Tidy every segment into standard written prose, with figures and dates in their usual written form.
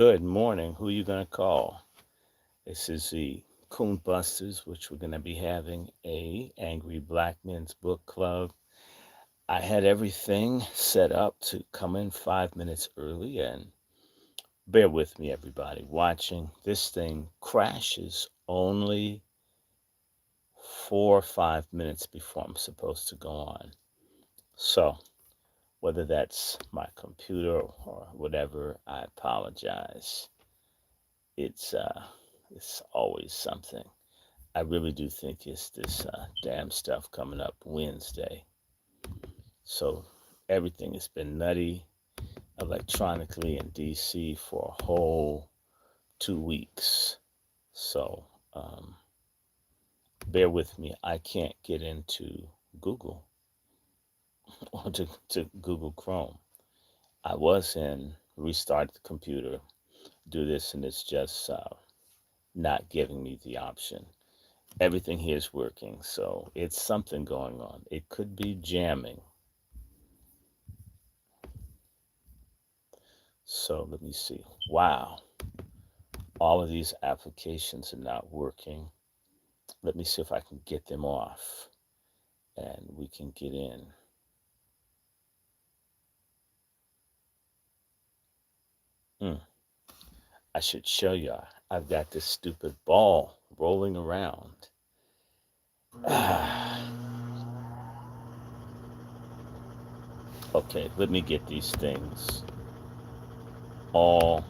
Good morning. Who you gonna call? This is the Coon Busters, which we're gonna be having a Angry Black Men's Book Club. I had everything set up to come in 5 minutes early, and bear with me, everybody watching. This thing crashes only 4 or 5 minutes before I'm supposed to go on. So whether that's my computer or whatever, I apologize. It's uh, it's always something. I really do think it's this damn stuff coming up Wednesday. So everything has been nutty electronically in DC for a whole 2 weeks. So bear with me. I can't get into Google or to Google Chrome. I was in restart the computer, do this, and it's just not giving me the option. Everything here is working, so it's something going on. It could be jamming. So let me see. Wow, all of these applications are not working. Let me see if I can get them off and we can get in. Hmm. I should show you. I've got this stupid ball rolling around. Okay, let me get these things all.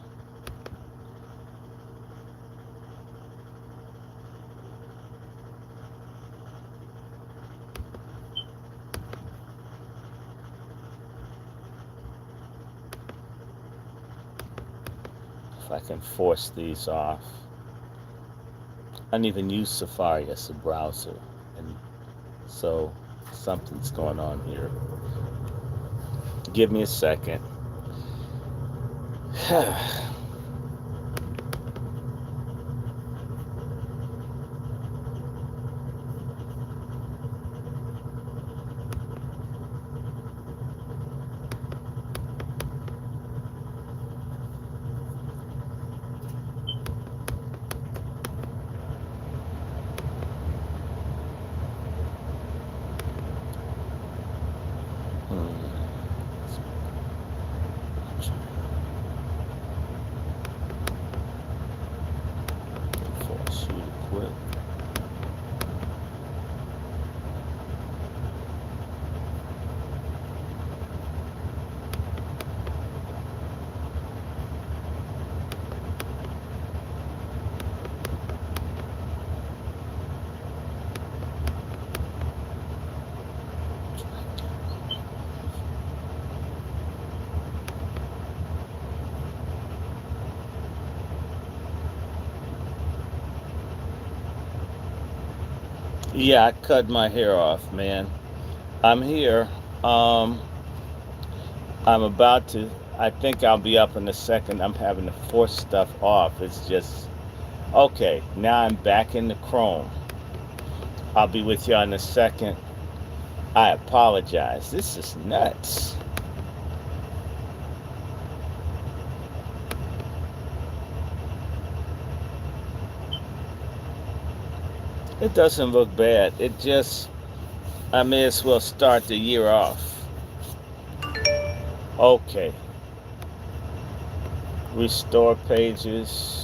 If I can force these off. I don't even use Safari as a browser, and so something's going on here. Give me a second. Force you to quit. Yeah, I cut my hair off, man. I'm here. Um, I'm about to. I think I'll be up in a second. I'm having to force stuff off. It's just okay. Now I'm back in the Chrome. I'll be with you in a second. I apologize. This is nuts. It doesn't look bad. It just, I may as well start the year off. Okay. Restore pages.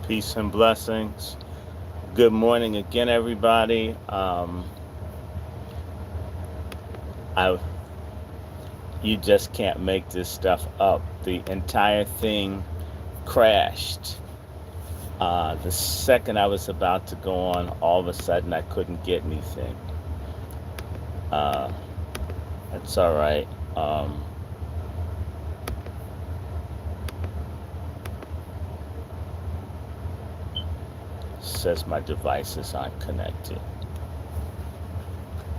Peace and blessings. Good morning again, everybody. I You just can't make this stuff up. The entire thing crashed. The second I was about to go on, all of a sudden I couldn't get anything. Uh, that's all right. Says my devices aren't connected.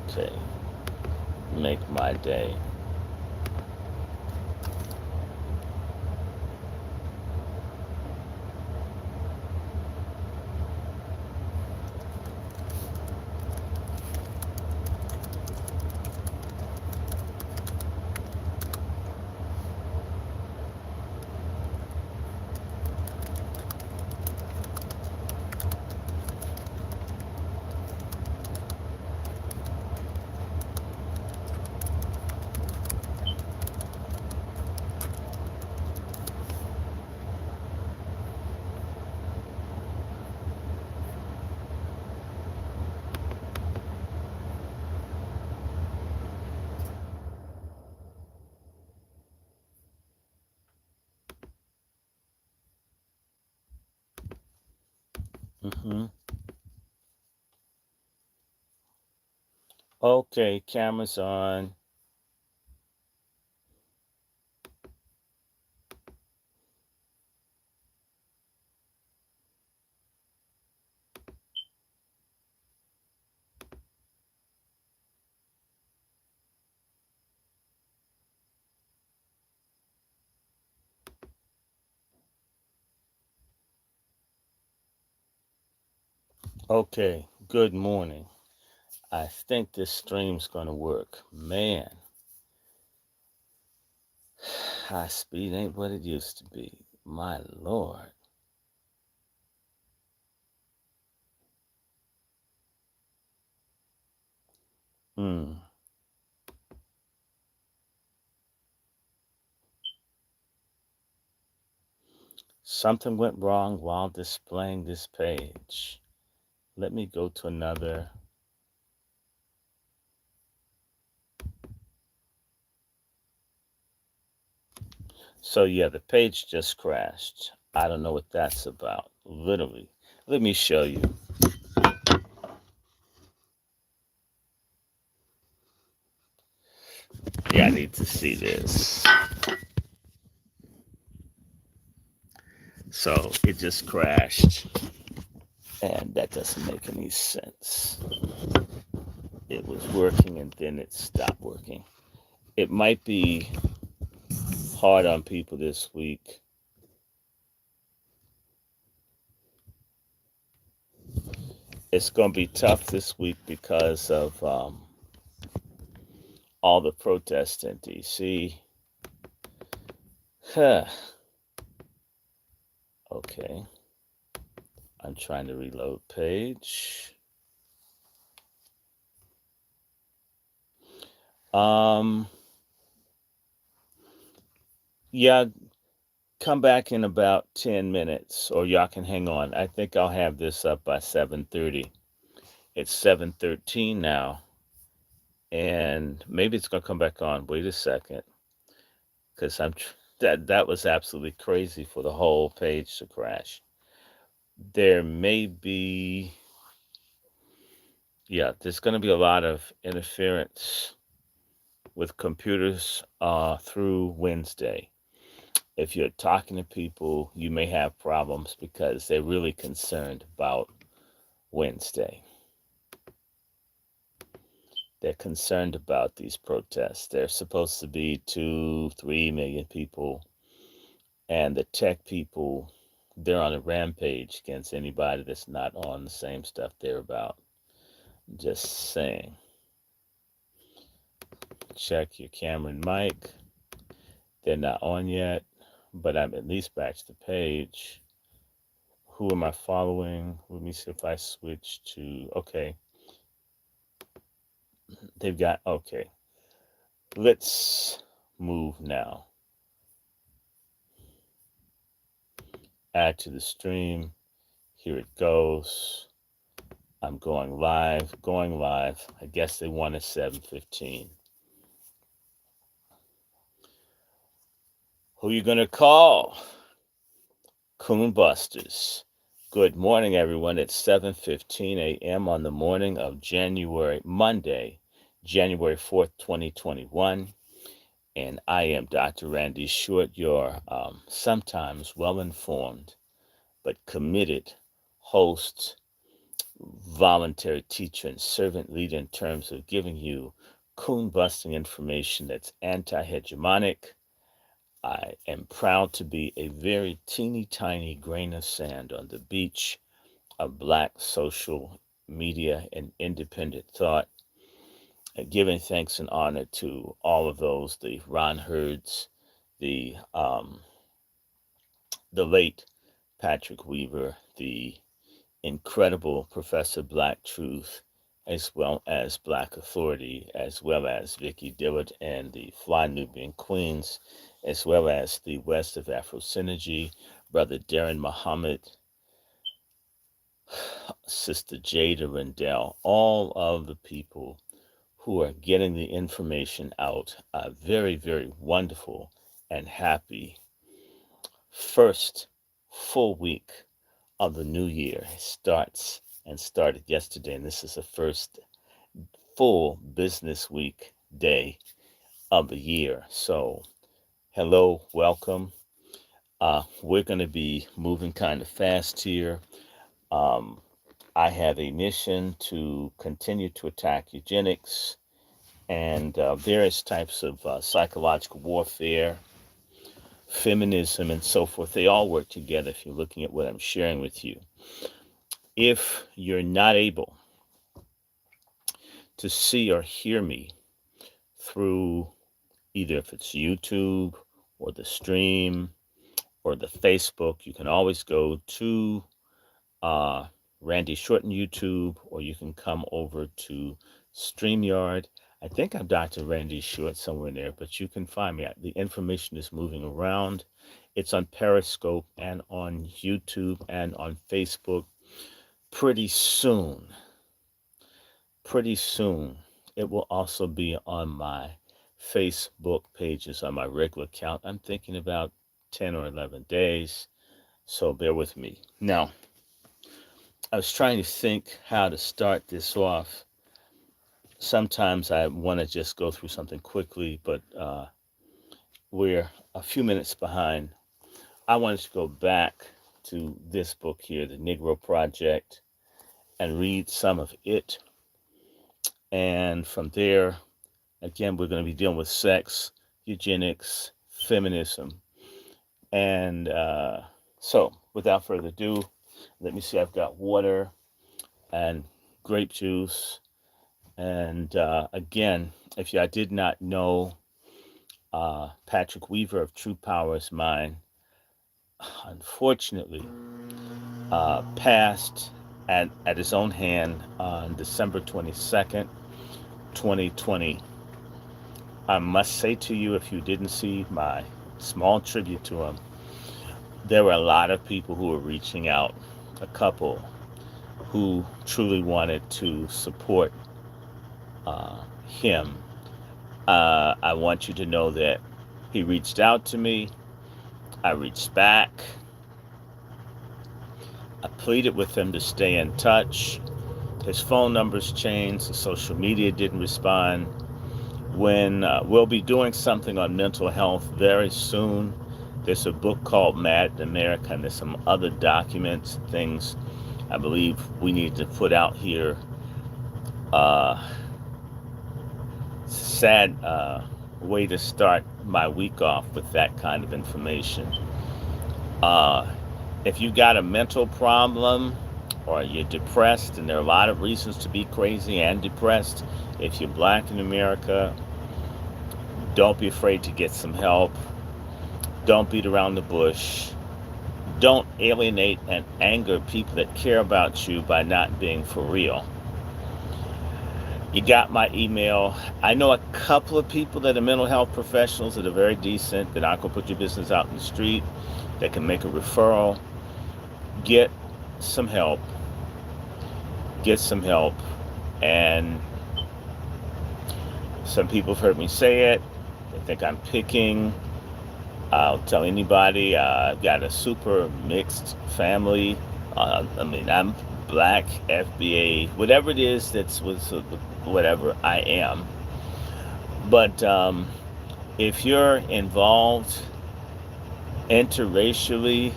Okay, make my day. Mm-hmm. Okay, camera's on. Okay, good morning. I think this stream's gonna work. Man, high speed ain't what it used to be. My lord. Hmm. Something went wrong while displaying this page. Let me go to another. So yeah, the page just crashed. I don't know what that's about. Literally. Let me show you. Yeah, I need to see this. So it just crashed. And that doesn't make any sense. It was working and then it stopped working. It might be hard on people this week. It's going to be tough this week because of all the protests in D.C. Huh. Okay. I'm trying to reload page. Um, yeah, come back in about 10 minutes or y'all can hang on. I think I'll have this up by 7:30. It's 7:13 now. And maybe it's going to come back on. Wait a second. Cuz that was absolutely crazy for the whole page to crash. There may be there's going to be a lot of interference with computers through Wednesday. If you're talking to people, you may have problems because they're really concerned about Wednesday. They're concerned about these protests. They're supposed to be 2, 3 million people, and the tech people, they're on a rampage against anybody that's not on the same stuff they're about. Just saying. Check your camera and mic. They're not on yet, but I'm at least back to the page. Who am I following? Let me see if I switch to, okay. They've got, okay. Let's move now. Add to the stream. Here it goes. I'm going live. I guess they want at 7:15. Who you gonna call? Coon Busters. Good morning, everyone. It's 7:15 a.m. on the morning of Monday, January 4th, 2021. And I am Dr. Randy Short, your sometimes well-informed but committed host, voluntary teacher, and servant leader in terms of giving you coon-busting information that's anti-hegemonic. I am proud to be a very teeny tiny grain of sand on the beach of Black social media and independent thought, giving thanks and honor to all of those, the Ron Herds, the late Patrick Weaver, the incredible Professor Black Truth, as well as Black Authority, as well as Vicky Dillard and the Fly Nubian Queens, as well as the West of Afro Synergy, Brother Darren Muhammad, Sister Jada Rendell, all of the people who are getting the information out. A very, very wonderful and happy first full week of the new year started yesterday, and this is the first full business week day of the year. So hello, welcome. We're going to be moving kind of fast here. I have a mission to continue to attack eugenics and various types of psychological warfare, feminism, and so forth. They all work together if you're looking at what I'm sharing with you. If you're not able to see or hear me through either if it's YouTube or the stream or the Facebook, you can always go to Randy Shorten YouTube, or you can come over to StreamYard. I think I'm Dr. Randy Short somewhere in there, but you can find me. The information is moving around. It's on Periscope and on YouTube and on Facebook. Pretty soon, it will also be on my Facebook pages, on my regular account. I'm thinking about 10 or 11 days, so bear with me. Now, I was trying to think how to start this off. Sometimes I want to just go through something quickly, but we're a few minutes behind. I wanted to go back to this book here, The Negro Project, and read some of it. And from there, again, we're going to be dealing with sex, eugenics, feminism. And so, without further ado, let me see, I've got water and grape juice. And again, if I did not know, Patrick Weaver of True Power is Mine, unfortunately, passed at his own hand on December 22nd, 2020. I must say to you, if you didn't see my small tribute to him, there were a lot of people who were reaching out, a couple who truly wanted to support him. I want you to know that he reached out to me. I reached back. I pleaded with him to stay in touch. His phone numbers changed. The social media didn't respond. When we'll be doing something on mental health very soon. There's a book called Mad in America, and there's some other documents, things I believe we need to put out here. Sad way to start my week off with that kind of information. If you got a mental problem or you're depressed, and there are a lot of reasons to be crazy and depressed, if you're Black in America, don't be afraid to get some help. Don't beat around the bush. Don't alienate and anger people that care about you by not being for real. You got my email. I know a couple of people that are mental health professionals that are very decent, that aren't going to put your business out in the street, that can make a referral. Get some help, get some help. And some people have heard me say it. They think I'm picking. I'll tell anybody I've got a super mixed family. I'm black, FBA, whatever it is that's whatever I am. But if you're involved interracially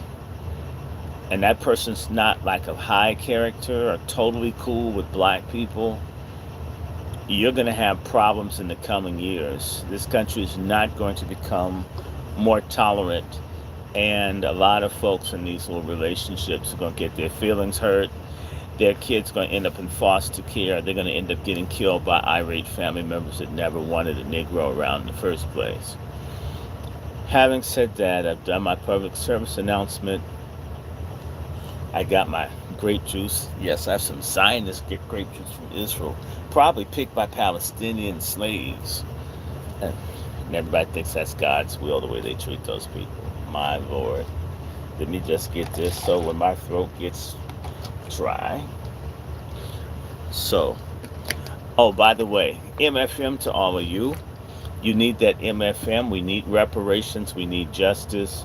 and that person's not like a high character or totally cool with black people, you're going to have problems in the coming years. This country is not going to become more tolerant, and a lot of folks in these little relationships are going to get their feelings hurt. Their kids are going to end up in foster care. They're going to end up getting killed by irate family members that never wanted a Negro around in the first place. Having said that, I've done my public service announcement. I got my grape juice. Yes, I have some Zionists get grape juice from Israel, probably picked by Palestinian slaves. And everybody thinks that's God's will, the way they treat those people. My Lord. Let me just get this so when my throat gets dry. So, oh, by the way, MFM to all of you. You need that MFM. We need reparations. We need justice.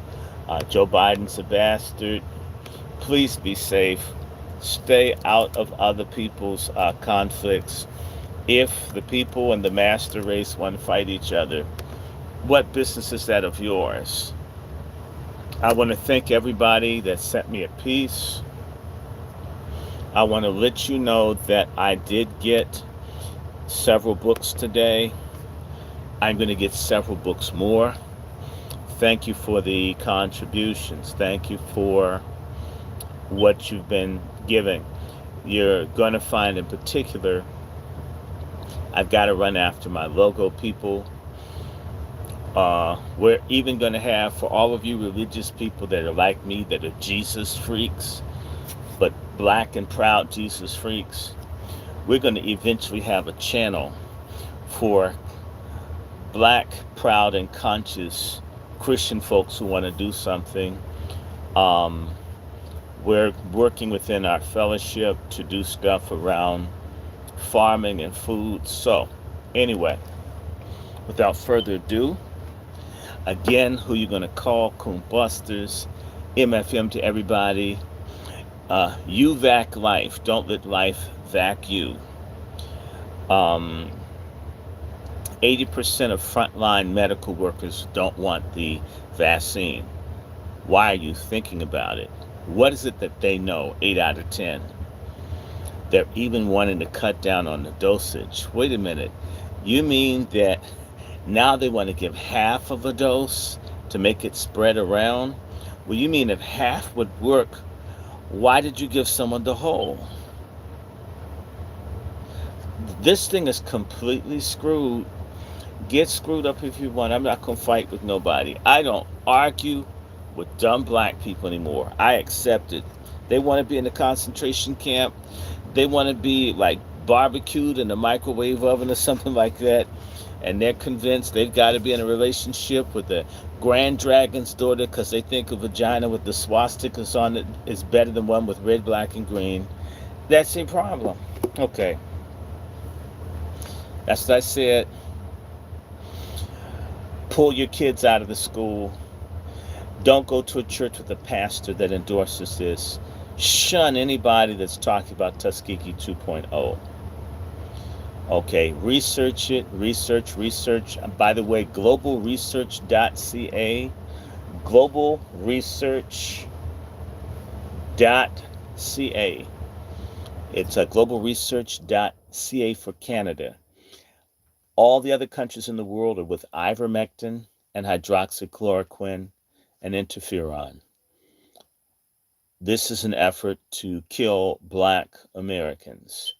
Joe Biden's a bastard. Please be safe. Stay out of other people's conflicts. If the people in the master race want to fight each other, what business is that of yours? I want to thank everybody that sent me a piece. I want to let you know that I did get several books today. I'm going to get several books more. Thank you for the contributions. Thank you for what you've been giving. You're going to find in particular, I've got to run after my logo people. We're even going to have, for all of you religious people that are like me, that are Jesus freaks, but black and proud Jesus freaks, we're going to eventually have a channel for black, proud, and conscious Christian folks who want to do something. Um, we're working within our fellowship to do stuff around farming and food. So, anyway, without further ado, again, who you're going to call? Combusters, MFM to everybody. You vac life. Don't let life vac you. 80% of frontline medical workers don't want the vaccine. Why are you thinking about it? What is it that they know? 8 out of 10. They're even wanting to cut down on the dosage. Wait a minute. You mean that now they want to give half of a dose to make it spread around? Well, you mean if half would work, why did you give someone the whole? This thing is completely screwed. Get screwed up if you want. I'm not going to fight with nobody. I don't argue with dumb black people anymore. I accept it. They want to be in a concentration camp. They want to be like barbecued in a microwave oven or something like that. And they're convinced they've got to be in a relationship with the Grand Dragon's daughter because they think a vagina with the swastikas on it is better than one with red, black, and green. That's a problem. Okay. That's what I said. Pull your kids out of the school. Don't go to a church with a pastor that endorses this. Shun anybody that's talking about Tuskegee 2.0. Okay, research it. Research. By the way, globalresearch.ca. Globalresearch.ca. It's globalresearch.ca for Canada. All the other countries in the world are with ivermectin and hydroxychloroquine and interferon. This is an effort to kill black Americans.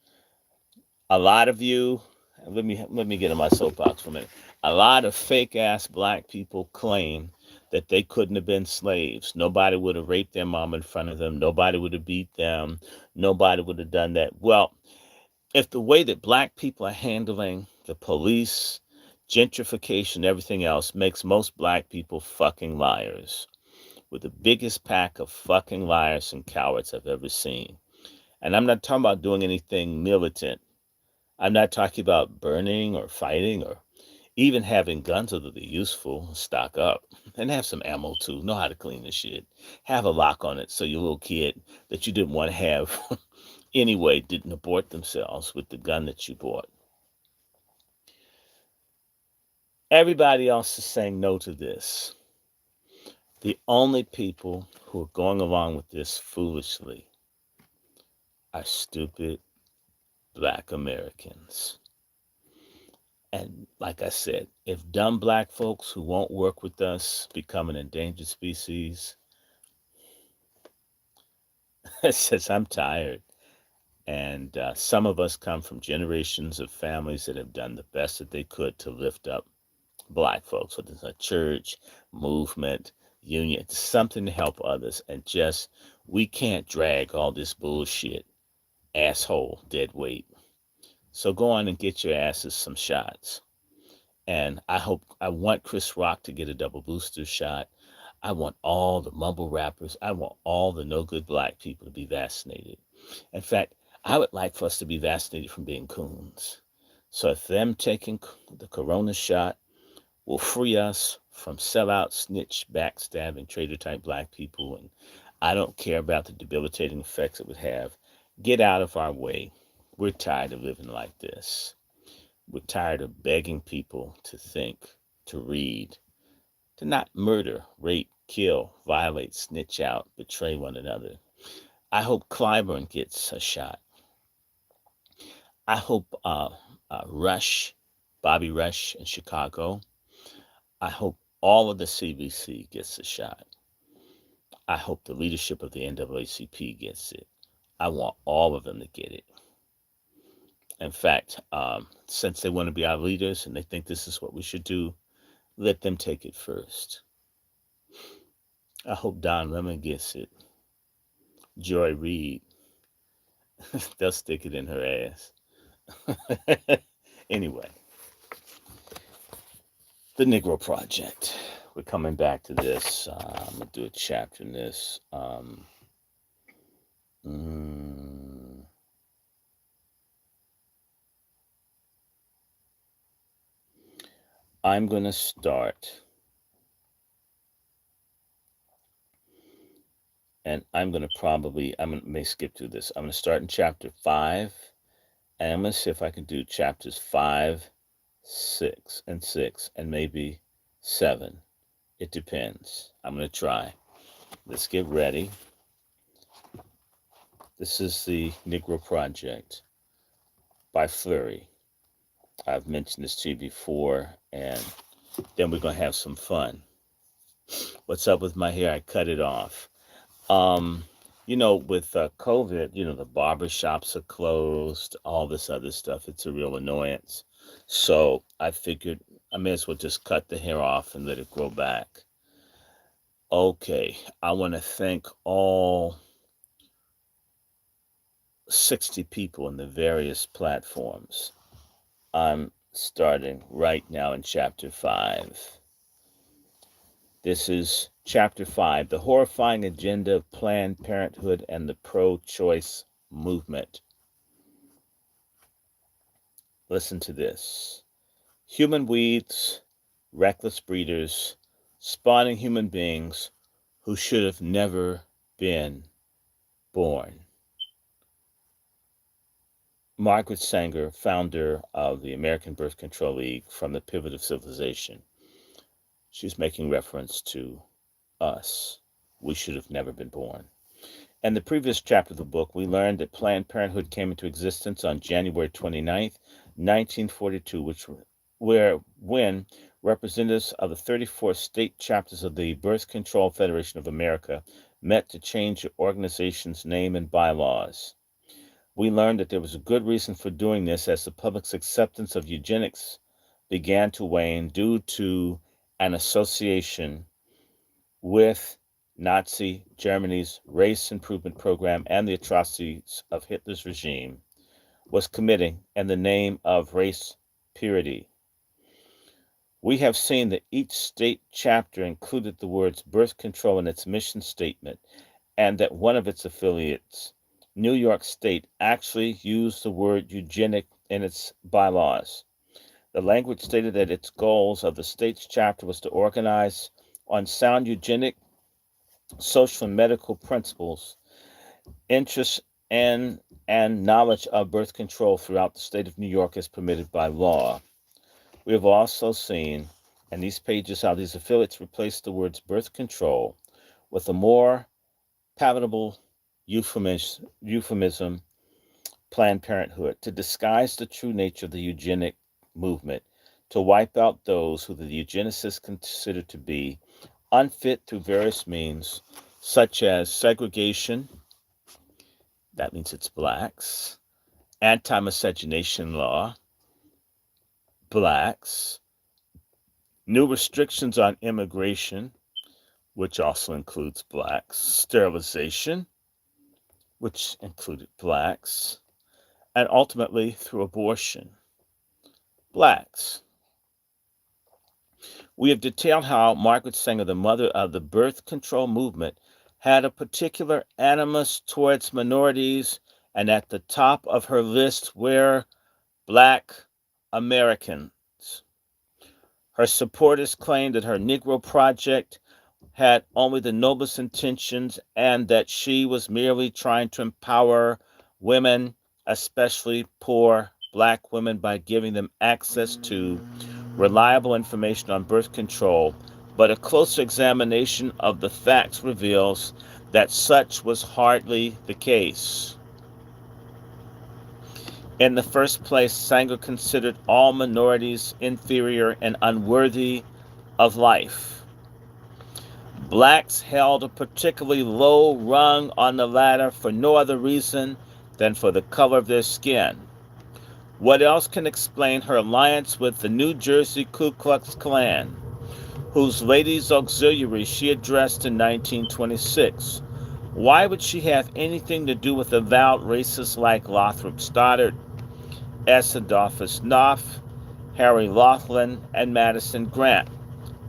A lot of you, let me get in my soapbox for a minute. A lot of fake ass black people claim that they couldn't have been slaves. Nobody would have raped their mom in front of them. Nobody would have beat them. Nobody would have done that. Well, if the way that black people are handling the police, gentrification, everything else makes most black people fucking liars. We're the biggest pack of fucking liars and cowards I've ever seen. And I'm not talking about doing anything militant. I'm not talking about burning or fighting or even having guns, although they're useful. Stock up and have some ammo too. Know how to clean the shit. Have a lock on it so your little kid that you didn't want to have anyway didn't abort themselves with the gun that you bought. Everybody else is saying no to this. The only people who are going along with this foolishly are stupid black Americans. And like I said, if dumb black folks who won't work with us become an endangered species, it says I'm tired. And some of us come from generations of families that have done the best that they could to lift up black folks, whether it's a church, movement, union, something to help others. And just, we can't drag all this bullshit, asshole, dead weight. So go on and get your asses some shots. And I want Chris Rock to get a double booster shot. I want all the mumble rappers. I want all the no good black people to be vaccinated. In fact, I would like for us to be vaccinated from being coons. So if them taking the corona shot will free us from sellout, snitch, backstabbing, traitor type black people, and I don't care about the debilitating effects it would have. Get out of our way. We're tired of living like this. We're tired of begging people to think, to read, to not murder, rape, kill, violate, snitch out, betray one another. I hope Clyburn gets a shot. I hope Bobby Rush in Chicago. I hope all of the CBC gets a shot. I hope the leadership of the NAACP gets it. I want all of them to get it. In fact, since they want to be our leaders and they think this is what we should do, let them take it first. I hope Don Lemon gets it. Joy Reid, they'll stick it in her ass. Anyway, the Negro Project. We're coming back to this. I'm going to do a chapter in this. I'm going to start, and I may skip through this. I'm going to start in chapter 5, and I'm going to see if I can do chapters 5, 6, and maybe 7. It depends. I'm going to try. Let's get ready. This is the Negro Project by Fleury. I've mentioned this to you before, and then we're going to have some fun. What's up with my hair? I cut it off. With COVID, the barber shops are closed, all this other stuff. It's a real annoyance. So I figured I may as well just cut the hair off and let it grow back. Okay, I want to thank all 60 people in the various platforms. I'm starting right now in chapter 5. This is chapter 5, the horrifying agenda of Planned Parenthood and the pro-choice movement. Listen to this. Human weeds, reckless breeders, spawning human beings who should have never been born. Margaret Sanger, founder of the American Birth Control League, from the Pivot of Civilization. She's making reference to us. We should have never been born. In the previous chapter of the book, we learned that Planned Parenthood came into existence on January 29th, 1942, when representatives of the 34 state chapters of the Birth Control Federation of America met to change the organization's name and bylaws. We learned that there was a good reason for doing this, as the public's acceptance of eugenics began to wane due to an association with Nazi Germany's race improvement program and the atrocities of Hitler's regime was committing in the name of race purity. We have seen that each state chapter included the words birth control in its mission statement, and that one of its affiliates, New York State, actually used the word eugenic in its bylaws. The language stated that its goals of the state's chapter was to organize on sound eugenic, social, and medical principles, interests, and knowledge of birth control throughout the state of New York as permitted by law. We have also seen in these pages how these affiliates replaced the words birth control with a more palatable euphemism, Planned Parenthood, to disguise the true nature of the eugenic movement, to wipe out those who the eugenicists consider to be unfit through various means, such as segregation, that means it's blacks, anti-miscegenation law, blacks, new restrictions on immigration, which also includes blacks, sterilization, which included blacks, and ultimately through abortion, blacks. We have detailed how Margaret Sanger, the mother of the birth control movement, had a particular animus towards minorities, and at the top of her list were Black Americans. Her supporters claimed that her Negro Project had only the noblest intentions and that she was merely trying to empower women, especially poor Black women, by giving them access to reliable information on birth control. But a closer examination of the facts reveals that such was hardly the case. In the first place, Sanger considered all minorities inferior and unworthy of life. Blacks held a particularly low rung on the ladder for no other reason than for the color of their skin. What else can explain her alliance with the New Jersey Ku Klux Klan, whose ladies' auxiliary she addressed in 1926? Why would she have anything to do with avowed racists like Lothrop Stoddard, S. Adolphus Knopf, Harry Laughlin, and Madison Grant?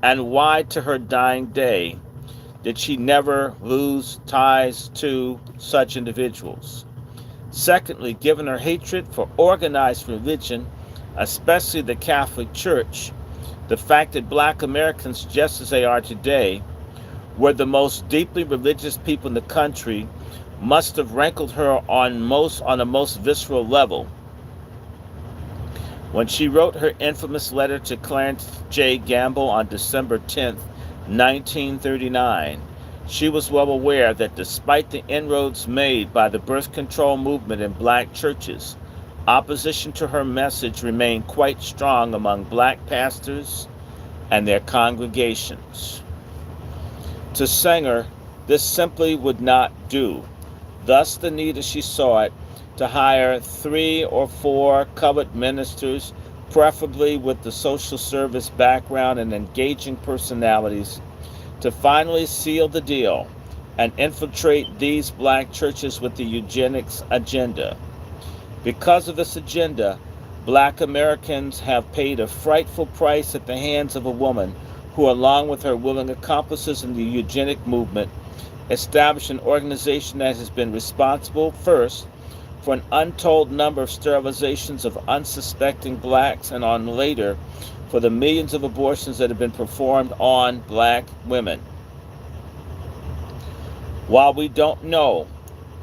And why, to her dying day, did she never lose ties to such individuals? Secondly, given her hatred for organized religion, especially the Catholic Church, the fact that Black Americans, just as they are today, were the most deeply religious people in the country must have rankled her on a most visceral level. When she wrote her infamous letter to Clarence J. Gamble on December 10, 1939, she was well aware that despite the inroads made by the birth control movement in Black churches, opposition to her message remained quite strong among Black pastors and their congregations. To Sanger, this simply would not do. Thus the need, as she saw it, to hire 3 or 4 covered ministers, preferably with the social service background and engaging personalities, to finally seal the deal and infiltrate these Black churches with the eugenics agenda. Because of this agenda, Black Americans have paid a frightful price at the hands of a woman who, along with her willing accomplices in the eugenic movement, established an organization that has been responsible, first, for an untold number of sterilizations of unsuspecting Blacks, and on later, for the millions of abortions that have been performed on Black women. While we don't know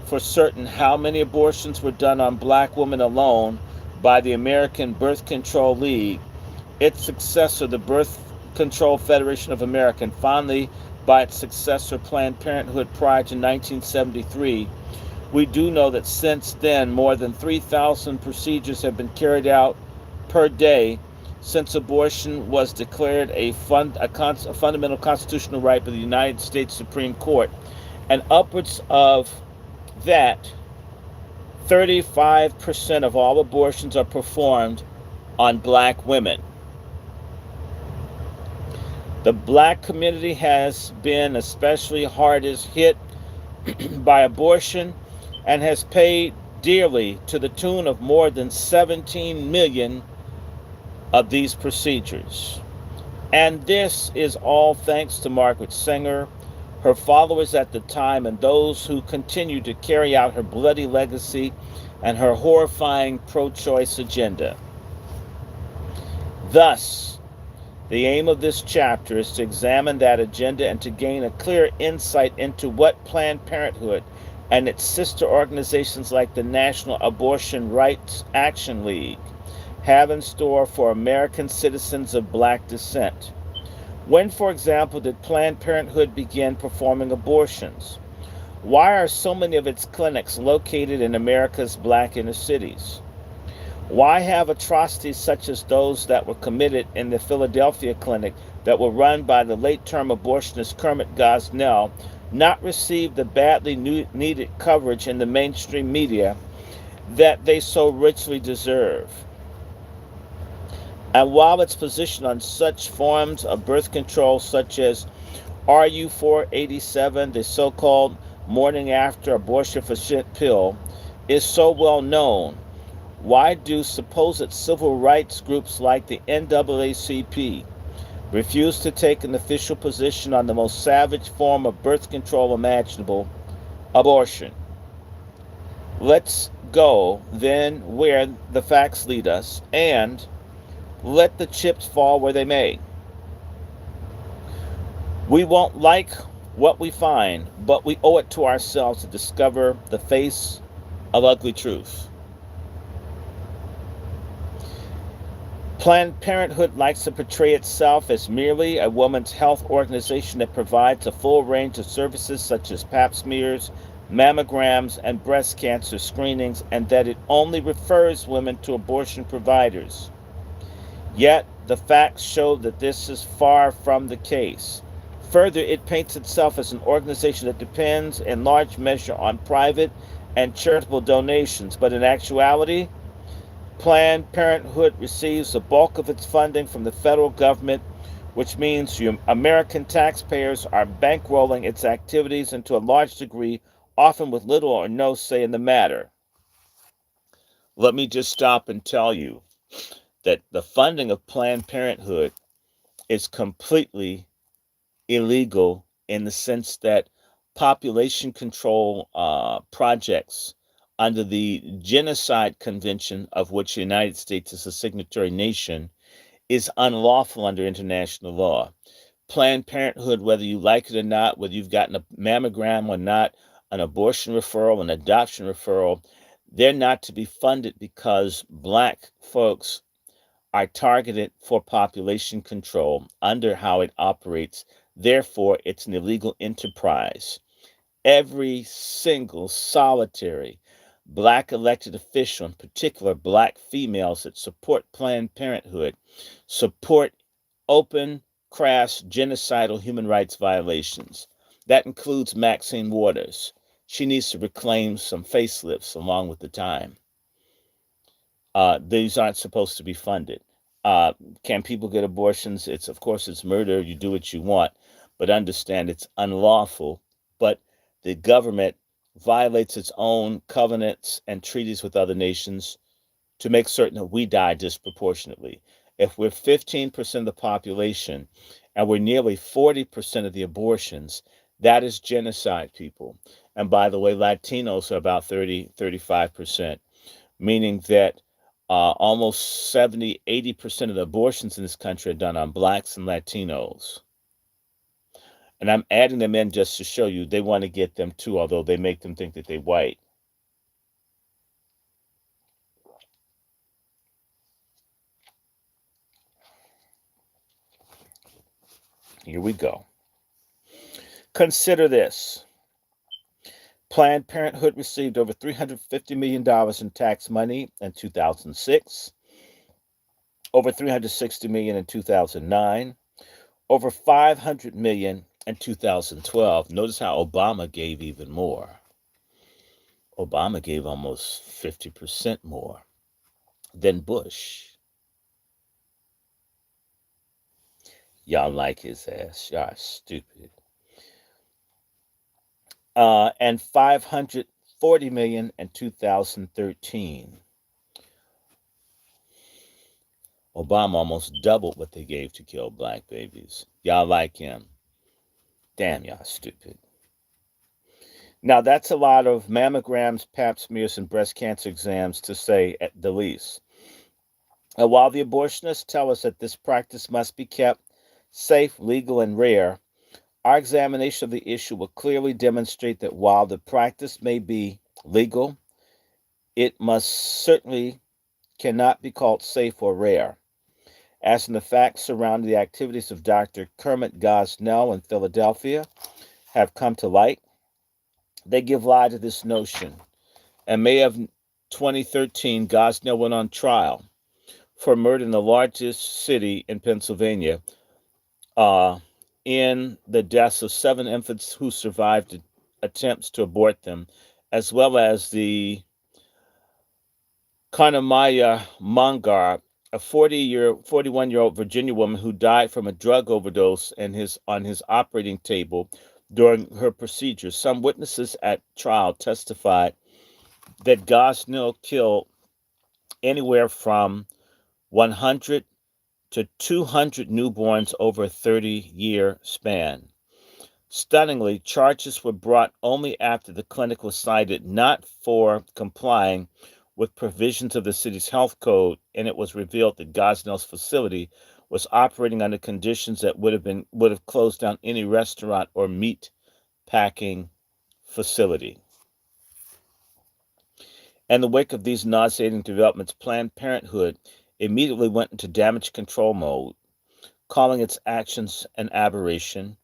for certain how many abortions were done on Black women alone by the American Birth Control League, its successor, the Birth Control Federation of America, and finally by its successor, Planned Parenthood, prior to 1973, we do know that since then more than 3,000 procedures have been carried out per day since abortion was declared a fundamental constitutional right by the United States Supreme Court. And upwards of that, 35% of all abortions are performed on Black women. The Black community has been especially hardest hit by abortion and has paid dearly, to the tune of more than 17 million of these procedures. And this is all thanks to Margaret Sanger, her followers at the time, and those who continue to carry out her bloody legacy and her horrifying pro choice agenda. Thus, the aim of this chapter is to examine that agenda and to gain a clear insight into what Planned Parenthood and its sister organizations like the National Abortion Rights Action League have in store for American citizens of black descent. When, for example, did Planned Parenthood begin performing abortions? Why are so many of its clinics located in America's black inner cities? Why have atrocities such as those that were committed in the Philadelphia clinic that were run by the late-term abortionist Kermit Gosnell not received the badly needed coverage in the mainstream media that they so richly deserve? And while its position on such forms of birth control, such as RU 487, the so called morning after abortion for shit pill, is so well known, why do supposed civil rights groups like the NAACP refuse to take an official position on the most savage form of birth control imaginable, abortion? Let's go then where the facts lead us and let the chips fall where they may. We won't like what we find, but we owe it to ourselves to discover the face of ugly truth. Planned Parenthood likes to portray itself as merely a women's health organization that provides a full range of services such as pap smears, mammograms, and breast cancer screenings, and that it only refers women to abortion providers. Yet, the facts show that this is far from the case. Further, it paints itself as an organization that depends in large measure on private and charitable donations, but in actuality, Planned Parenthood receives the bulk of its funding from the federal government, which means American taxpayers are bankrolling its activities and to a large degree, often with little or no say in the matter. Let me just stop and tell you that the funding of Planned Parenthood is completely illegal in the sense that population control projects under the Genocide Convention, of which the United States is a signatory nation, is unlawful under international law. Planned Parenthood, whether you like it or not, whether you've gotten a mammogram or not, an abortion referral, an adoption referral, they're not to be funded because black folks are targeted for population control under how it operates. Therefore, it's an illegal enterprise. Every single solitary black elected official, in particular black females that support Planned Parenthood, support open, crass, genocidal human rights violations. That includes Maxine Waters. She needs to reclaim some facelifts along with the time. These aren't supposed to be funded. Uh, can people get abortions? It's of course it's murder. You do what you want, but understand it's unlawful. But the government violates its own covenants and treaties with other nations to make certain that we die disproportionately. If we're 15% of the population and we're nearly 40% of the abortions, that is genocide, people. And by the way, Latinos are about 35%, meaning that almost 70, 80% of the abortions in this country are done on blacks and Latinos. And I'm adding them in just to show you they want to get them too, although they make them think that they're white. Here we go. Consider this. Planned Parenthood received over $350 million in tax money in 2006, over $360 million in 2009, over $500 million in 2012. Notice how Obama gave even more. Obama gave almost 50% more than Bush. Y'all like his ass. Y'all are stupid. And 540 million in 2013. Obama almost doubled what they gave to kill black babies. Y'all like him. Damn, y'all stupid. Now, that's a lot of mammograms, pap smears, and breast cancer exams, to say at the least. And while the abortionists tell us that this practice must be kept safe, legal, and rare, our examination of the issue will clearly demonstrate that while the practice may be legal, it must certainly cannot be called safe or rare. As in the facts surrounding the activities of Dr. Kermit Gosnell in Philadelphia have come to light, they give lie to this notion. In May of 2013, Gosnell went on trial for murder in the largest city in Pennsylvania, uh, in the deaths of 7 infants who survived attempts to abort them, as well as the Kanamaya Mangar, a 41-year-old Virginia woman who died from a drug overdose on his operating table during her procedure. Some witnesses at trial testified that Gosnell killed anywhere from 100 to 200 newborns over a 30-year span. Stunningly, charges were brought only after the clinic was cited not for complying with provisions of the city's health code, and it was revealed that Gosnell's facility was operating under conditions that would have closed down any restaurant or meat packing facility. In the wake of these nauseating developments, Planned Parenthood immediately went into damage control mode, calling its actions an aberration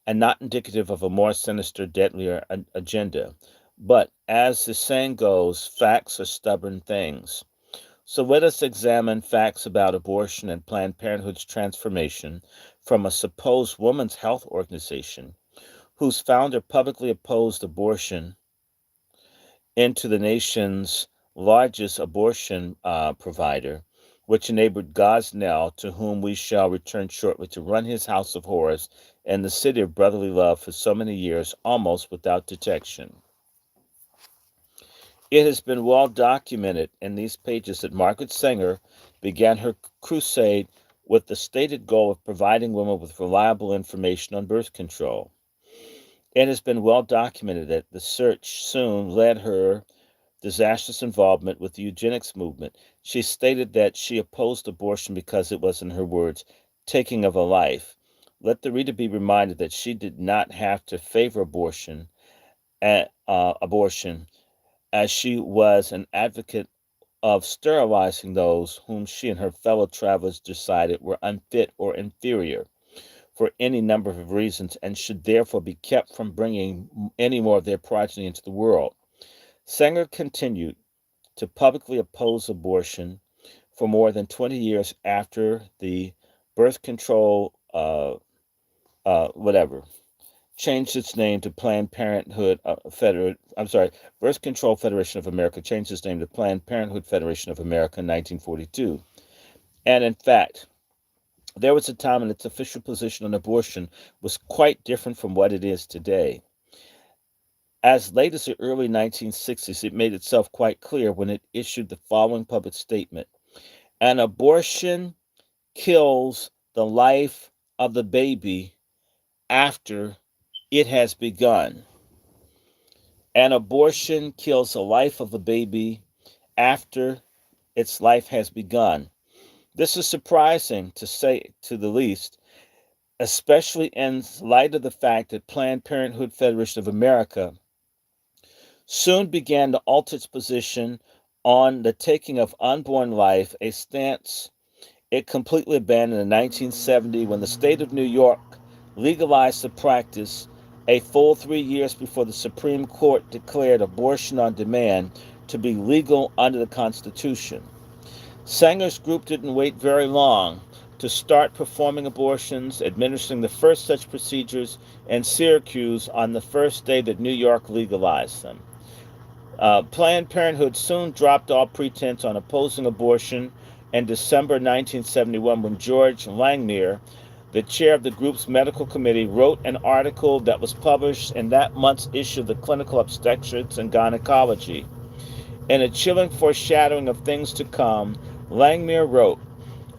and not indicative of a more sinister, deadlier agenda. But as the saying goes, facts are stubborn things. So let us examine facts about abortion and Planned Parenthood's transformation from a supposed women's health organization whose founder publicly opposed abortion into the nation's largest abortion provider, which enabled Gosnell, to whom we shall return shortly, to run his house of horrors in the city of brotherly love for so many years, almost without detection. It has been well documented in these pages that Margaret Sanger began her crusade with the stated goal of providing women with reliable information on birth control. It has been well documented that the search soon led her disastrous involvement with the eugenics movement. She stated that she opposed abortion because it was, in her words, taking of a life. Let the reader be reminded that she did not have to favor abortion, as she was an advocate of sterilizing those whom she and her fellow travelers decided were unfit or inferior for any number of reasons and should therefore be kept from bringing any more of their progeny into the world. Sanger continued to publicly oppose abortion for more than 20 years after the birth control, changed its name to Planned Parenthood Birth Control Federation of America changed its name to Planned Parenthood Federation of America in 1942. And in fact, there was a time when its official position on abortion was quite different from what it is today. As late as the early 1960s, it made itself quite clear when it issued the following public statement: an abortion kills the life of the baby after it has begun. An abortion kills the life of a baby after its life has begun. This is surprising, to say to the least, especially in light of the fact that Planned Parenthood Federation of America soon began to alter its position on the taking of unborn life, a stance it completely abandoned in 1970 when the state of New York legalized the practice, a full 3 years before the Supreme Court declared abortion on demand to be legal under the Constitution. Sanger's group didn't wait very long to start performing abortions, administering the first such procedures in Syracuse on the first day that New York legalized them. Planned Parenthood soon dropped all pretense on opposing abortion in December 1971 when George Langmuir, the chair of the group's medical committee, wrote an article that was published in that month's issue of the Clinical Obstetrics and Gynecology. In a chilling foreshadowing of things to come, Langmuir wrote,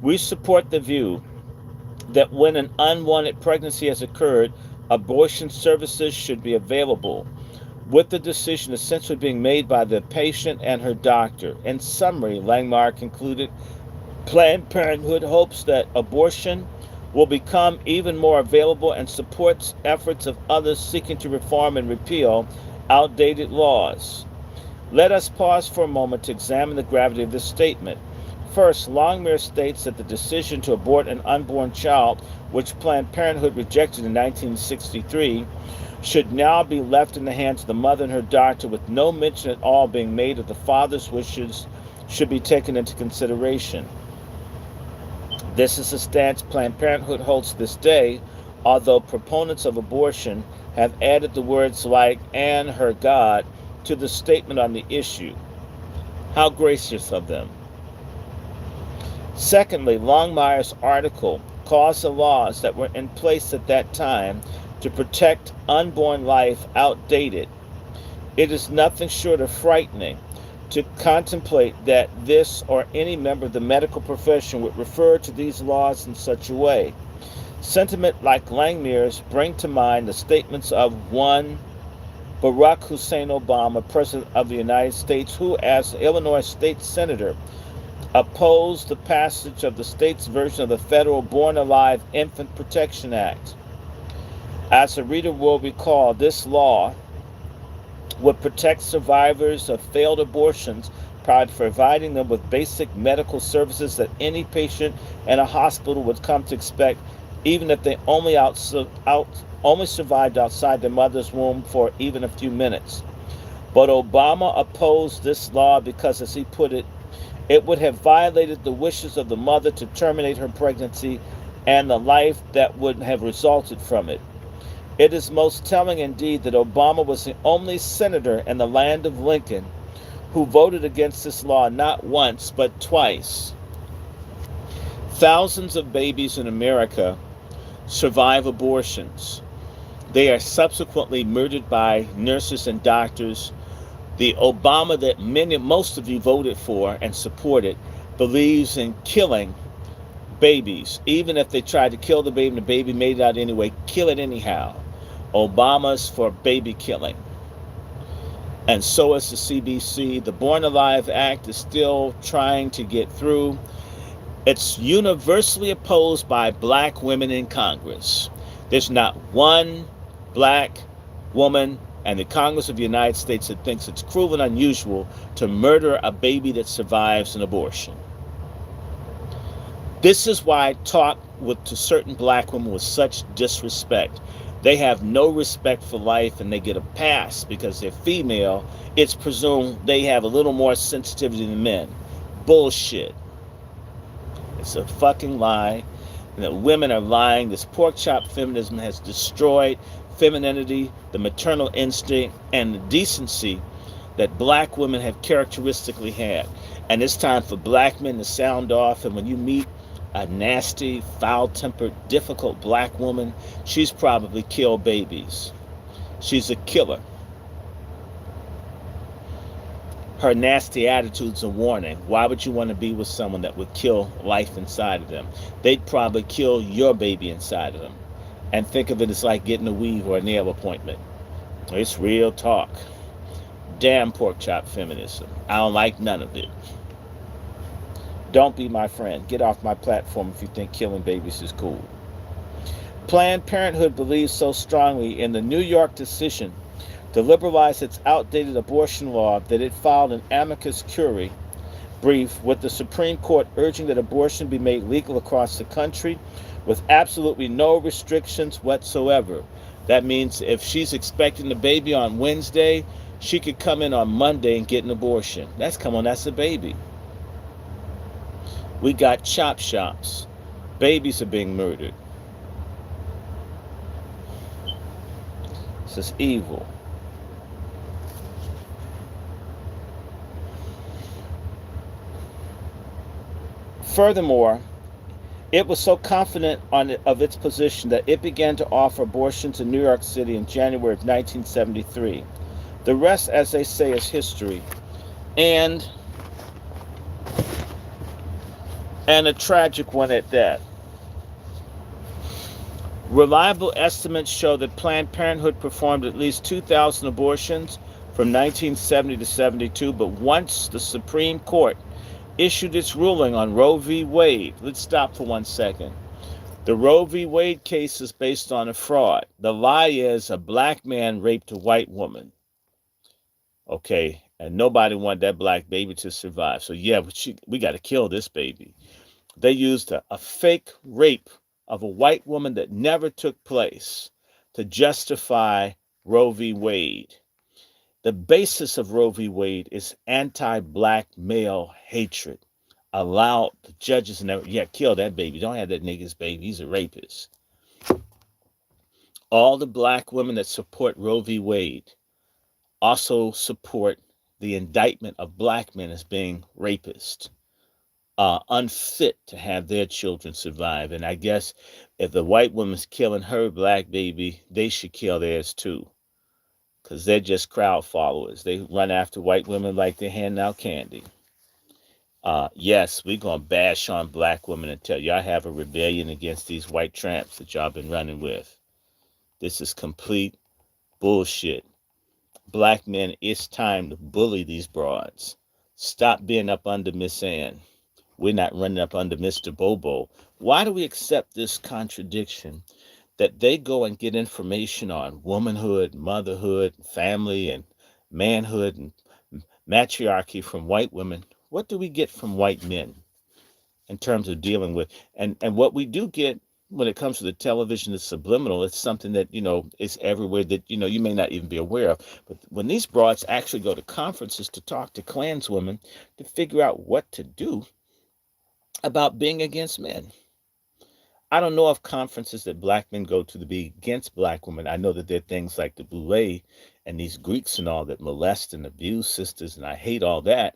We support the view that when an unwanted pregnancy has occurred, abortion services should be available, with the decision essentially being made by the patient and her doctor. In summary, Langmeyer concluded, Planned Parenthood hopes that abortion will become even more available and supports efforts of others seeking to reform and repeal outdated laws. Let us pause for a moment to examine the gravity of this statement. First, Longmire states that the decision to abort an unborn child, which Planned Parenthood rejected in 1963, should now be left in the hands of the mother and her doctor, with no mention at all being made of the father's wishes should be taken into consideration. This is a stance Planned Parenthood holds to this day, although proponents of abortion have added the words like "and her God" to the statement on the issue. How gracious of them. Secondly, Longmire's article calls the laws that were in place at that time to protect unborn life outdated. It is nothing short of frightening to contemplate that this or any member of the medical profession would refer to these laws in such a way. Sentiment like Langmire's bring to mind the statements of one Barack Hussein Obama, President of the United States, who, as Illinois state senator, opposed the passage of the state's version of the federal Born Alive Infant Protection Act. As the reader will recall, this law would protect survivors of failed abortions by providing them with basic medical services that any patient in a hospital would come to expect, even if they only survived outside their mother's womb for even a few minutes. But Obama opposed this law because, as he put it would have violated the wishes of the mother to terminate her pregnancy and the life that would have resulted from it. It is most telling indeed that Obama was the only senator in the land of Lincoln who voted against this law not once but twice. Thousands of babies in America survive abortions. They are subsequently murdered by nurses and doctors. The Obama that most of you voted for and supported believes in killing babies. Even if they tried to kill the baby and the baby made it out anyway, kill it anyhow. Obama's for baby killing. And so is the CBC. The Born Alive Act is still trying to get through. It's universally opposed by black women in Congress. There's not one black woman and the Congress of the United States that thinks it's cruel and unusual to murder a baby that survives an abortion. This is why I talk to certain black women with such disrespect. They have no respect for life and they get a pass because they're female. It's presumed they have a little more sensitivity than men. Bullshit. It's a fucking lie. And that women are lying. This pork chop feminism has destroyed femininity, the maternal instinct, and the decency that black women have characteristically had. And it's time for black men to sound off. And when you meet a nasty, foul-tempered, difficult black woman, she's probably killed babies. She's a killer. Her nasty attitude's a warning. Why would you want to be with someone that would kill life inside of them? They'd probably kill your baby inside of them. And think of it as like getting a weave or a nail appointment. It's real talk. Damn pork chop feminism. I don't like none of it. Don't be my friend. Get off my platform if you think killing babies is cool. Planned Parenthood believes so strongly in the New York decision to liberalize its outdated abortion law that it filed an amicus curiae brief with the Supreme Court urging that abortion be made legal across the country with absolutely no restrictions whatsoever. That means if she's expecting the baby on Wednesday, she could come in on Monday and get an abortion. That's a baby. We got chop shops. Babies are being murdered. This is evil. Furthermore, it was so confident of its position that it began to offer abortions in New York City in January of 1973. The rest, as they say, is history. And and a tragic one at that. Reliable estimates show that Planned Parenthood performed at least 2,000 abortions from 1970 to 72, but once the Supreme Court issued its ruling on Roe v. Wade, let's stop for 1 second. The Roe v. Wade case is based on a fraud. The lie is a black man raped a white woman. Okay, and nobody wanted that black baby to survive. So yeah, we got to kill this baby. They used a fake rape of a white woman that never took place to justify Roe v. Wade. The basis of Roe v. Wade is anti-black male hatred. Allow the judges and yeah, kill that baby. Don't have that nigga's baby. He's a rapist. All the black women that support Roe v. Wade also support the indictment of black men as being rapists, unfit to have their children survive. And I guess if the white woman's killing her black baby, they should kill theirs too, because they're just crowd followers. They run after white women like they're handing out candy. Yes, we're going to bash on black women and tell y'all have a rebellion against these white tramps that y'all been running with. This is complete bullshit. Black men, it's time to bully these broads. Stop being up under Miss Ann. We're not running up under Mr. Bobo. Why do we accept this contradiction that they go and get information on womanhood, motherhood, family, and manhood, and matriarchy from white women? What do we get from white men in terms of dealing with? And what we do get when it comes to the television is subliminal. It's something that, is everywhere that, you may not even be aware of. But when these broads actually go to conferences to talk to Klanswomen to figure out what to do about being against men. I don't know of conferences that black men go to be against black women. I know that there are things like the Boule and these Greeks and all that molest and abuse sisters, and I hate all that.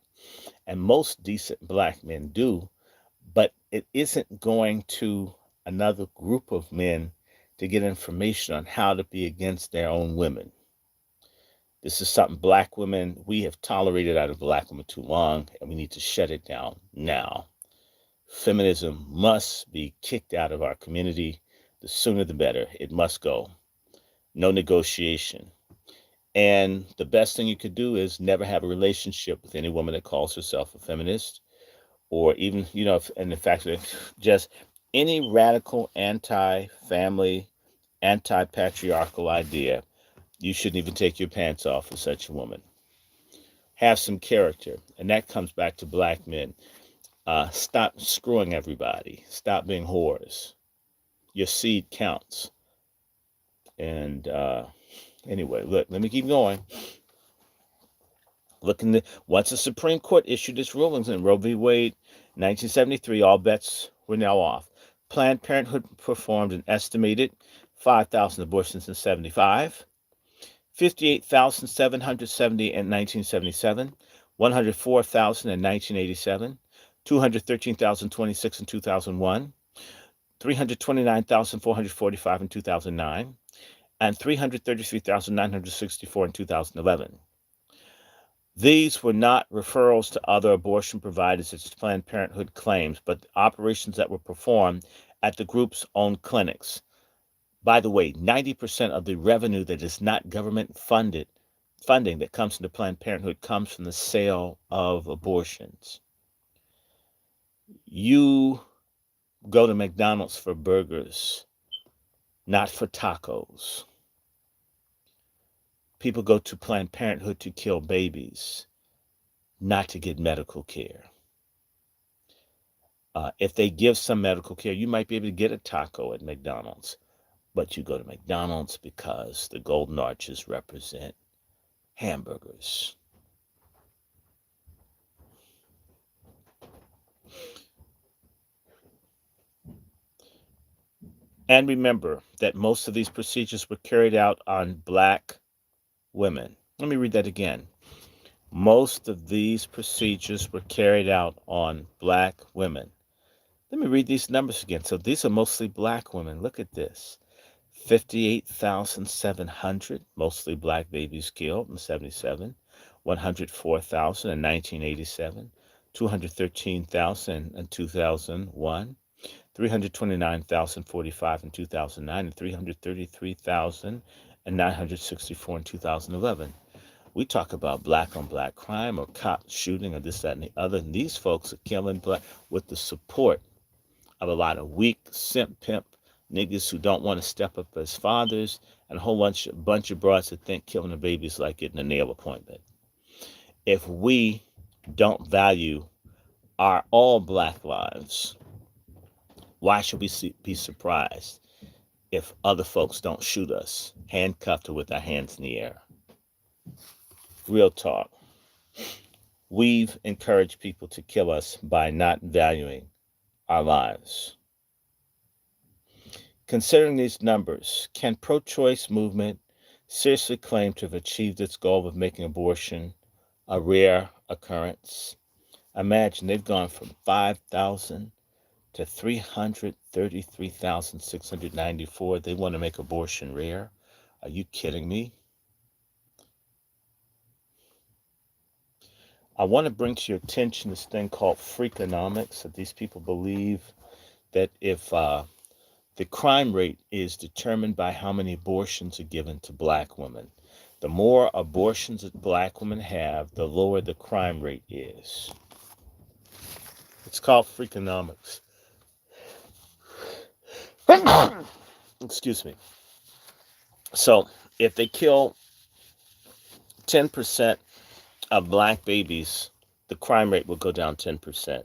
And most decent black men do, but it isn't going to another group of men to get information on how to be against their own women. This is something black women, we have tolerated out of black women too long, and we need to shut it down now. Feminism must be kicked out of our community. The sooner the better. It must go. No negotiation. And the best thing you could do is never have a relationship with any woman that calls herself a feminist, or even, and in fact, just any radical anti-family, anti-patriarchal idea. You shouldn't even take your pants off for such a woman. Have some character. And that comes back to black men. Stop screwing everybody. Stop being whores. Your seed counts. And anyway, look, let me keep going. Once the Supreme Court issued its rulings in Roe v. Wade, 1973, all bets were now off. Planned Parenthood performed an estimated 5,000 abortions in 75, 58,770 in 1977, 104,000 in 1987, 213,026 in 2001, 329,445 in 2009, and 333,964 in 2011. These were not referrals to other abortion providers, as Planned Parenthood claims, but operations that were performed at the group's own clinics. By the way, 90% of the revenue that is not government funding that comes into Planned Parenthood comes from the sale of abortions. You go to McDonald's for burgers, not for tacos. People go to Planned Parenthood to kill babies, not to get medical care. If they give some medical care, you might be able to get a taco at McDonald's, but you go to McDonald's because the golden arches represent hamburgers. And remember that most of these procedures were carried out on black women. Let me read that again. Most of these procedures were carried out on black women. Let me read these numbers again. So these are mostly black women. Look at this. 58,700, mostly black babies killed in 77. 104,000 in 1987. 213,000 in 2001, 329,045 in 2009, and 333,964 in 2011. We talk about black on black crime or cop shooting or this, that, and the other. And these folks are killing black with the support of a lot of weak simp pimp niggas who don't want to step up as fathers and a whole bunch of broads that think killing a baby is like getting a nail appointment. If we don't value our all black lives, why should we be surprised if other folks don't shoot us, handcuffed or with our hands in the air? Real talk. We've encouraged people to kill us by not valuing our lives. Considering these numbers, can pro-choice movement seriously claim to have achieved its goal of making abortion a rare occurrence? Imagine they've gone from 5,000 to 333,694. They want to make abortion rare. Are you kidding me? I want to bring to your attention this thing called Freakonomics, that these people believe that if the crime rate is determined by how many abortions are given to black women. The more abortions that black women have, the lower the crime rate is. It's called Freakonomics. Excuse me. So if they kill 10% of black babies, the crime rate will go down 10%,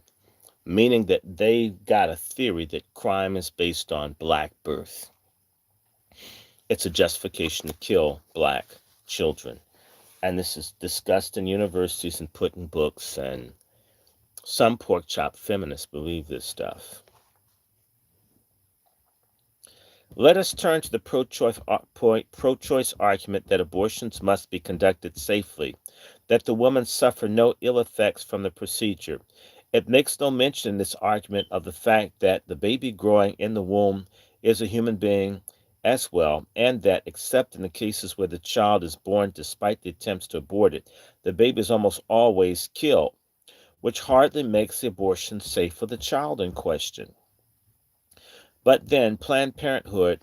meaning that they got a theory that crime is based on black birth. It's a justification to kill black children. And this is discussed in universities and put in books, and some pork chop feminists believe this stuff. Let us turn to the pro-choice argument that abortions must be conducted safely, that the woman suffer no ill effects from the procedure. It makes no mention in this argument of the fact that the baby growing in the womb is a human being as well, and that except in the cases where the child is born despite the attempts to abort it, the baby is almost always killed, which hardly makes the abortion safe for the child in question. But then Planned Parenthood,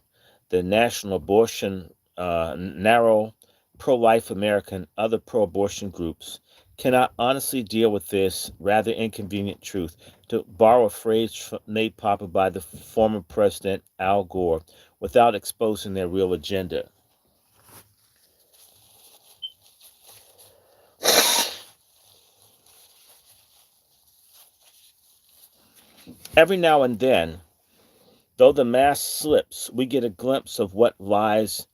the National Abortion, Narrow, Pro-Life America, and other pro-abortion groups cannot honestly deal with this rather inconvenient truth, to borrow a phrase made popular by the former President Al Gore, without exposing their real agenda. Every now and then, though the mask slips, we get a glimpse of what lies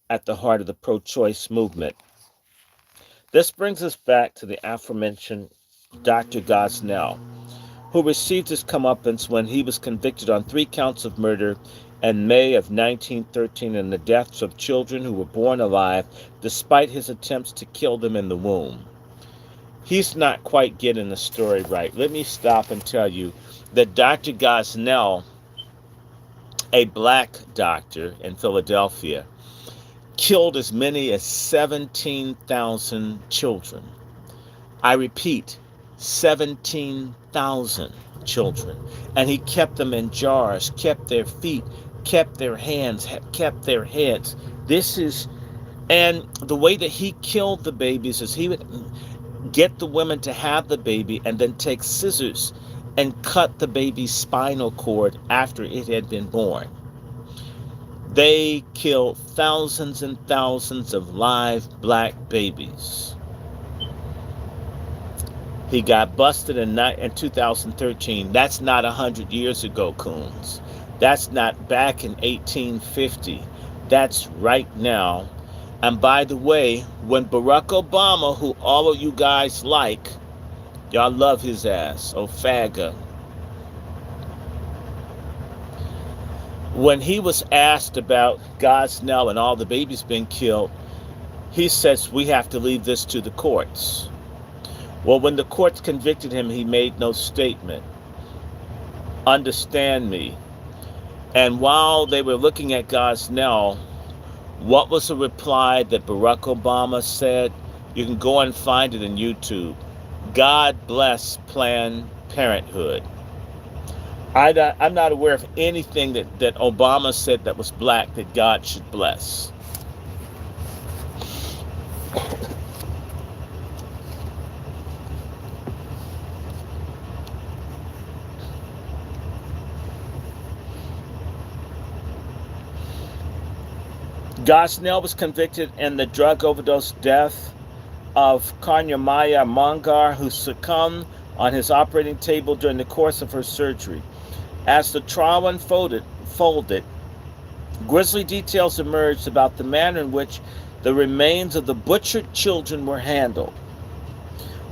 at the heart of the pro-choice movement. This brings us back to the aforementioned Dr. Gosnell, who received his comeuppance when he was convicted on 3 counts of murder in May of 1913 and the deaths of children who were born alive despite his attempts to kill them in the womb. He's not quite getting the story right. Let me stop and tell you that Dr. Gosnell, a black doctor in Philadelphia, killed as many as 17,000 children. I repeat, 17,000 children. And he kept them in jars, kept their feet, kept their hands, kept their heads. And the way that he killed the babies is he would get the women to have the baby and then take scissors and cut the baby's spinal cord after it had been born. They killed thousands and thousands of live black babies. He got busted in 2013. That's not 100 years ago, coons. That's not back in 1850. That's right now. And by the way, when Barack Obama, who all of you guys like, y'all love his ass, faggot. When he was asked about Gosnell and all the babies being killed, he says we have to leave this to the courts. Well, when the courts convicted him, he made no statement. Understand me. And while they were looking at Gosnell, what was the reply that Barack Obama said? You can go and find it in YouTube. God bless Planned Parenthood. I'm not aware of anything that Obama said that was black that God should bless. Gosnell was convicted in the drug overdose death of Kanyamaya Mangar, who succumbed on his operating table during the course of her surgery. As the trial unfolded, grisly details emerged about the manner in which the remains of the butchered children were handled.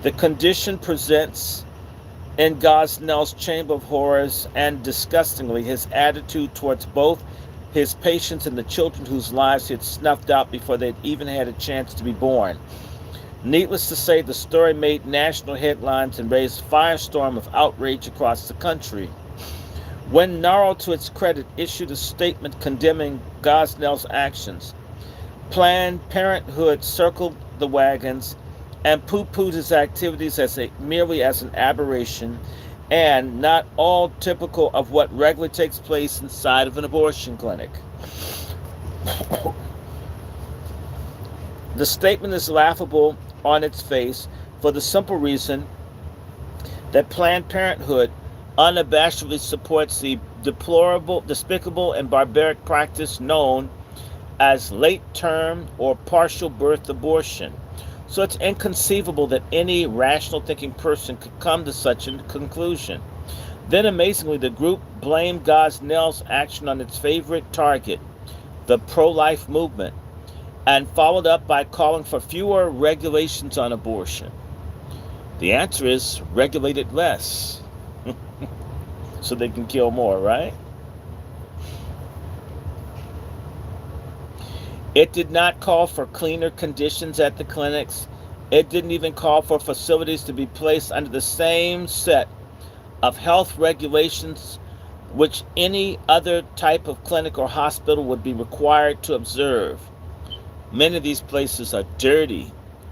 The condition presents in Gosnell's Chamber of Horrors, and disgustingly, his attitude towards both his patients and the children whose lives he had snuffed out before they'd even had a chance to be born. Needless to say, the story made national headlines and raised a firestorm of outrage across the country. When NARO, to its credit, issued a statement condemning Gosnell's actions, Planned Parenthood circled the wagons and poo-pooed his activities merely as an aberration and not all typical of what regularly takes place inside of an abortion clinic. The statement is laughable on its face for the simple reason that Planned Parenthood unabashedly supports the deplorable, despicable, and barbaric practice known as late term or partial birth abortion. So it's inconceivable that any rational thinking person could come to such a conclusion. Then amazingly, the group blamed Gosnell's action on its favorite target, the pro-life movement, and followed up by calling for fewer regulations on abortion. The answer is regulate it less so they can kill more, right? It did not call for cleaner conditions at the clinics. It didn't even call for facilities to be placed under the same set of health regulations which any other type of clinic or hospital would be required to observe. Many of these places are dirty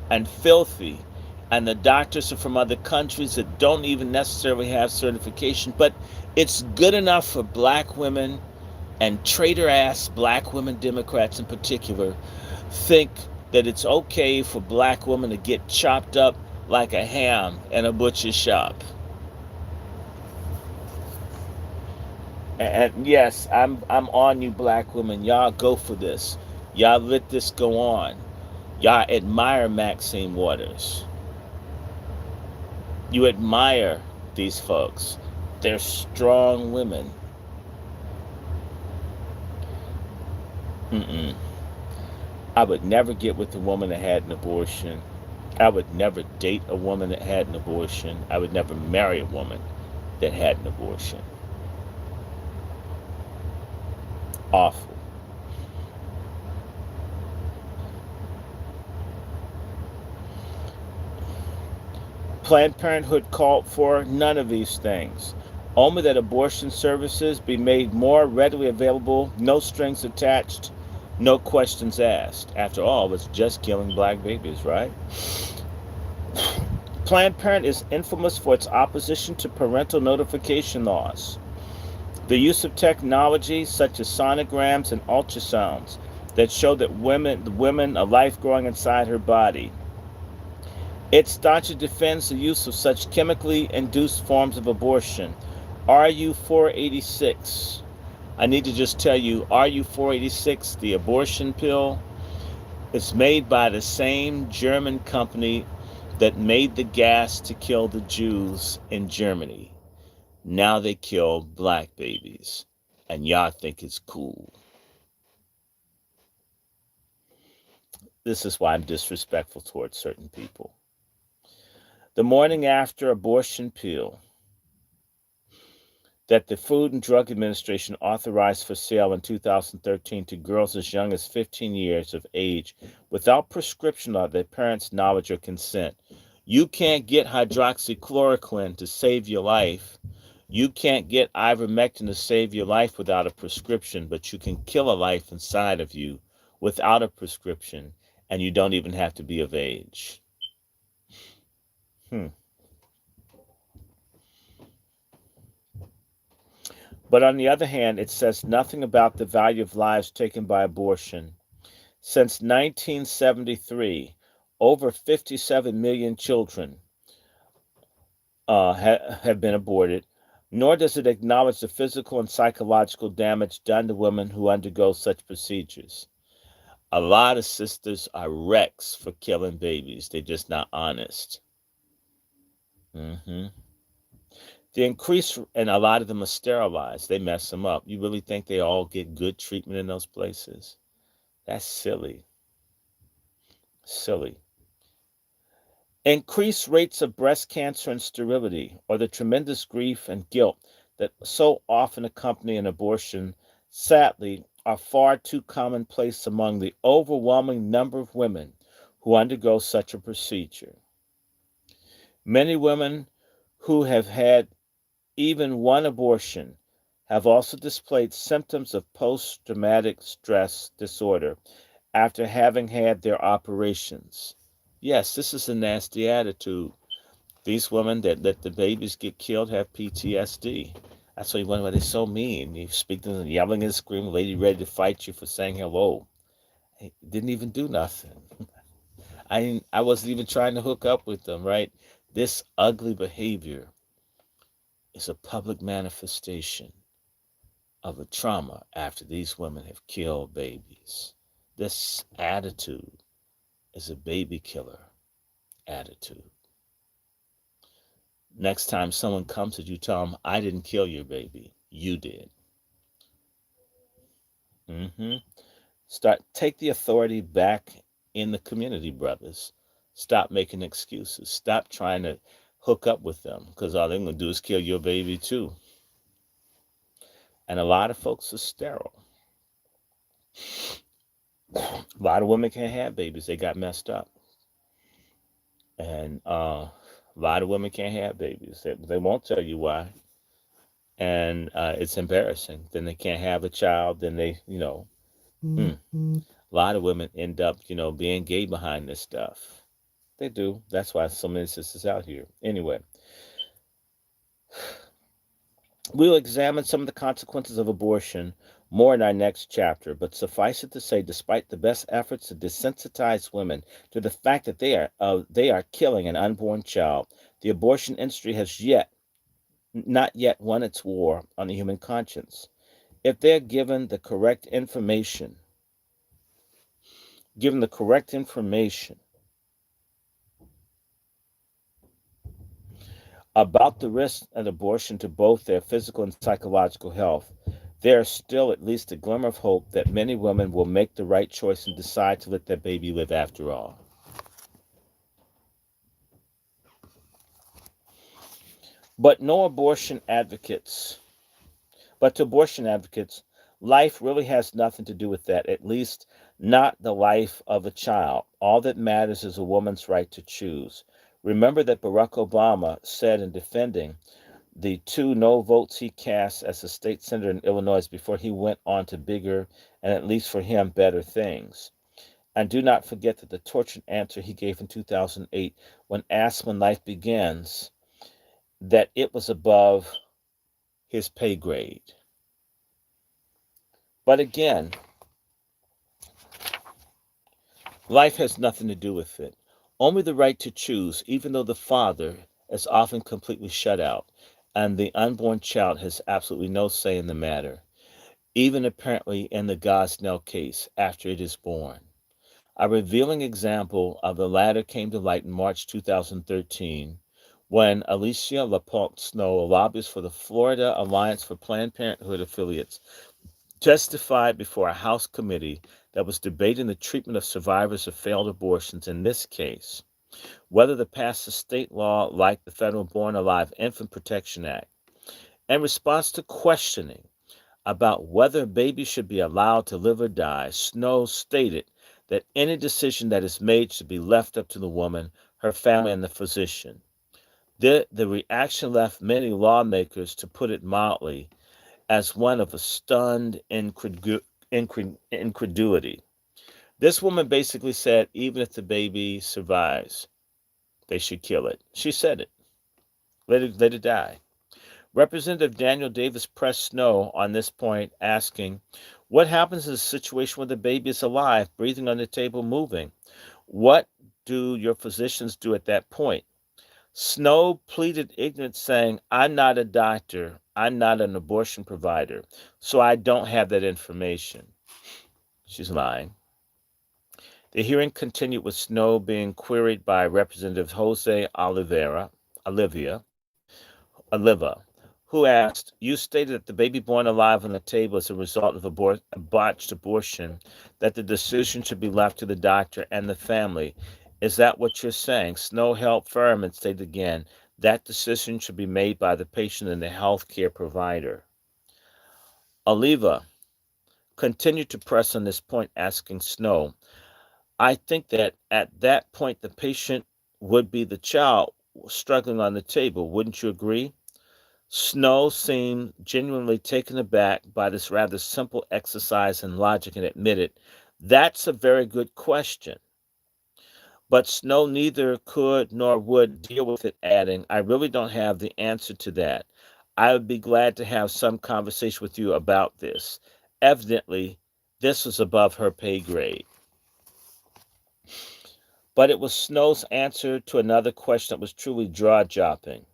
and filthy, and the doctors are from other countries that don't even necessarily have certification, but it's good enough for black women, and traitor-ass black women Democrats in particular think that it's okay for black women to get chopped up like a ham in a butcher shop. And yes, I'm on you black women. Y'all go for this. Y'all let this go on. Y'all admire Maxine Waters. You admire these folks. They're strong women. Mm-mm. I would never get with a woman that had an abortion. I would never date a woman that had an abortion. I would never marry a woman that had an abortion. Awful. Planned Parenthood called for none of these things. Only that abortion services be made more readily available, no strings attached, no questions asked. After all, it's just killing black babies, right? Planned Parenthood is infamous for its opposition to parental notification laws. The use of technology such as sonograms and ultrasounds that show that the women a life growing inside her body. It staunchly defends the use of such chemically induced forms of abortion. RU 486. I need to just tell you, RU 486, the abortion pill, is made by the same German company that made the gas to kill the Jews in Germany. Now they kill black babies, and y'all think it's cool. This is why I'm disrespectful towards certain people. The morning after abortion pill that the Food and Drug Administration authorized for sale in 2013 to girls as young as 15 years of age without prescription or their parents' knowledge or consent. You can't get hydroxychloroquine to save your life. You can't get ivermectin to save your life without a prescription, but you can kill a life inside of you without a prescription, and you don't even have to be of age. But on the other hand, it says nothing about the value of lives taken by abortion. Since 1973, over 57 million children have been aborted, nor does it acknowledge the physical and psychological damage done to women who undergo such procedures. A lot of sisters are wrecks for killing babies. They're just not honest. hmm The increase, and a lot of them are sterilized. They mess them up. You really think they all get good treatment in those places? That's silly. Silly. Increased rates of breast cancer and sterility, or the tremendous grief and guilt that so often accompany an abortion, sadly, are far too commonplace among the overwhelming number of women who undergo such a procedure. Many women who have had even one abortion have also displayed symptoms of post traumatic stress disorder after having had their operations. Yes, this is a nasty attitude. These women that let the babies get killed have PTSD. That's why you wonder why they're so mean. You speak to them yelling and screaming, lady ready to fight you for saying hello. I didn't even do nothing. I wasn't even trying to hook up with them, right? This ugly behavior is a public manifestation of the trauma after these women have killed babies. This attitude is a baby killer attitude. Next time someone comes to you, tell them, I didn't kill your baby. You did. hmm take the authority back in the community, brothers. Stop making excuses. Stop trying to hook up with them because all they're going to do is kill your baby too. And a lot of folks are sterile. A lot of women can't have babies. They got messed up. And a lot of women can't have babies. They won't tell you why. And it's embarrassing. Then they can't have a child. Then a lot of women end up, being gay behind this stuff. They do. That's why so many sisters out here. Anyway, we'll examine some of the consequences of abortion more in our next chapter, but suffice it to say, despite the best efforts to desensitize women to the fact that they are killing an unborn child, the abortion industry has not yet won its war on the human conscience. If they're given the correct information about the risk of abortion to both their physical and psychological health, there is still at least a glimmer of hope that many women will make the right choice and decide to let their baby live after all. But no abortion advocates, but to abortion advocates, life really has nothing to do with that, at least not the life of a child. All that matters is a woman's right to choose. Remember that Barack Obama said in defending the two no votes he cast as a state senator in Illinois before he went on to bigger and, at least for him, better things. And do not forget that the tortured answer he gave in 2008 when asked when life begins, that it was above his pay grade. But again, life has nothing to do with it. Only the right to choose, even though the father is often completely shut out, and the unborn child has absolutely no say in the matter, even apparently in the Gosnell case after it is born. A revealing example of the latter came to light in March 2013 when Alicia LaPointe Snow, a lobbyist for the Florida Alliance for Planned Parenthood affiliates, testified before a House committee that was debating the treatment of survivors of failed abortions in this case, whether to pass a state law like the Federal Born Alive Infant Protection Act. In response to questioning about whether babies should be allowed to live or die, Snow stated that any decision that is made should be left up to the woman, her family, and the physician. The reaction left many lawmakers, to put it mildly, as one of a stunned incredulity. This woman basically said even if the baby survives, they should kill it. She said it. Let it die. Representative Daniel Davis pressed Snow on this point, asking, "What happens in a situation where the baby is alive, breathing on the table, moving? What do your physicians do at that point?" Snow pleaded ignorance, saying, "I'm not a doctor. I'm not an abortion provider, so I don't have that information." She's lying. The hearing continued with Snow being queried by Representative Jose Oliva, who asked, "You stated that the baby born alive on the table as a result of a botched abortion, that the decision should be left to the doctor and the family. Is that what you're saying?" Snow held firm and stated again, that decision should be made by the patient and the health care provider. Oliva continued to press on this point, asking Snow, "I think that at that point the patient would be the child struggling on the table. Wouldn't you agree?" Snow seemed genuinely taken aback by this rather simple exercise in logic and admitted, "That's a very good question." But Snow neither could nor would deal with it, adding, "I really don't have the answer to that. I would be glad to have some conversation with you about this." Evidently, this was above her pay grade. But it was Snow's answer to another question that was truly jaw-dropping.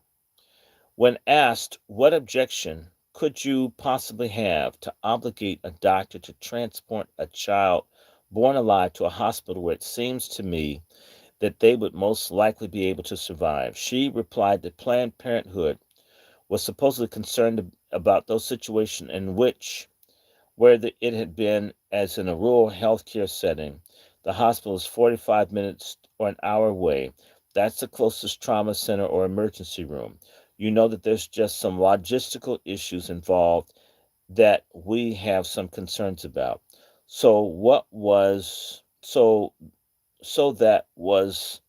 When asked, "What objection could you possibly have to obligate a doctor to transport a child born alive to a hospital where it seems to me that they would most likely be able to survive?" she replied that Planned Parenthood was supposedly concerned about those situations in which, it had been as in a rural healthcare setting, the hospital is 45 minutes or an hour away. That's the closest trauma center or emergency room. You know that there's just some logistical issues involved that we have some concerns about. So what was so that was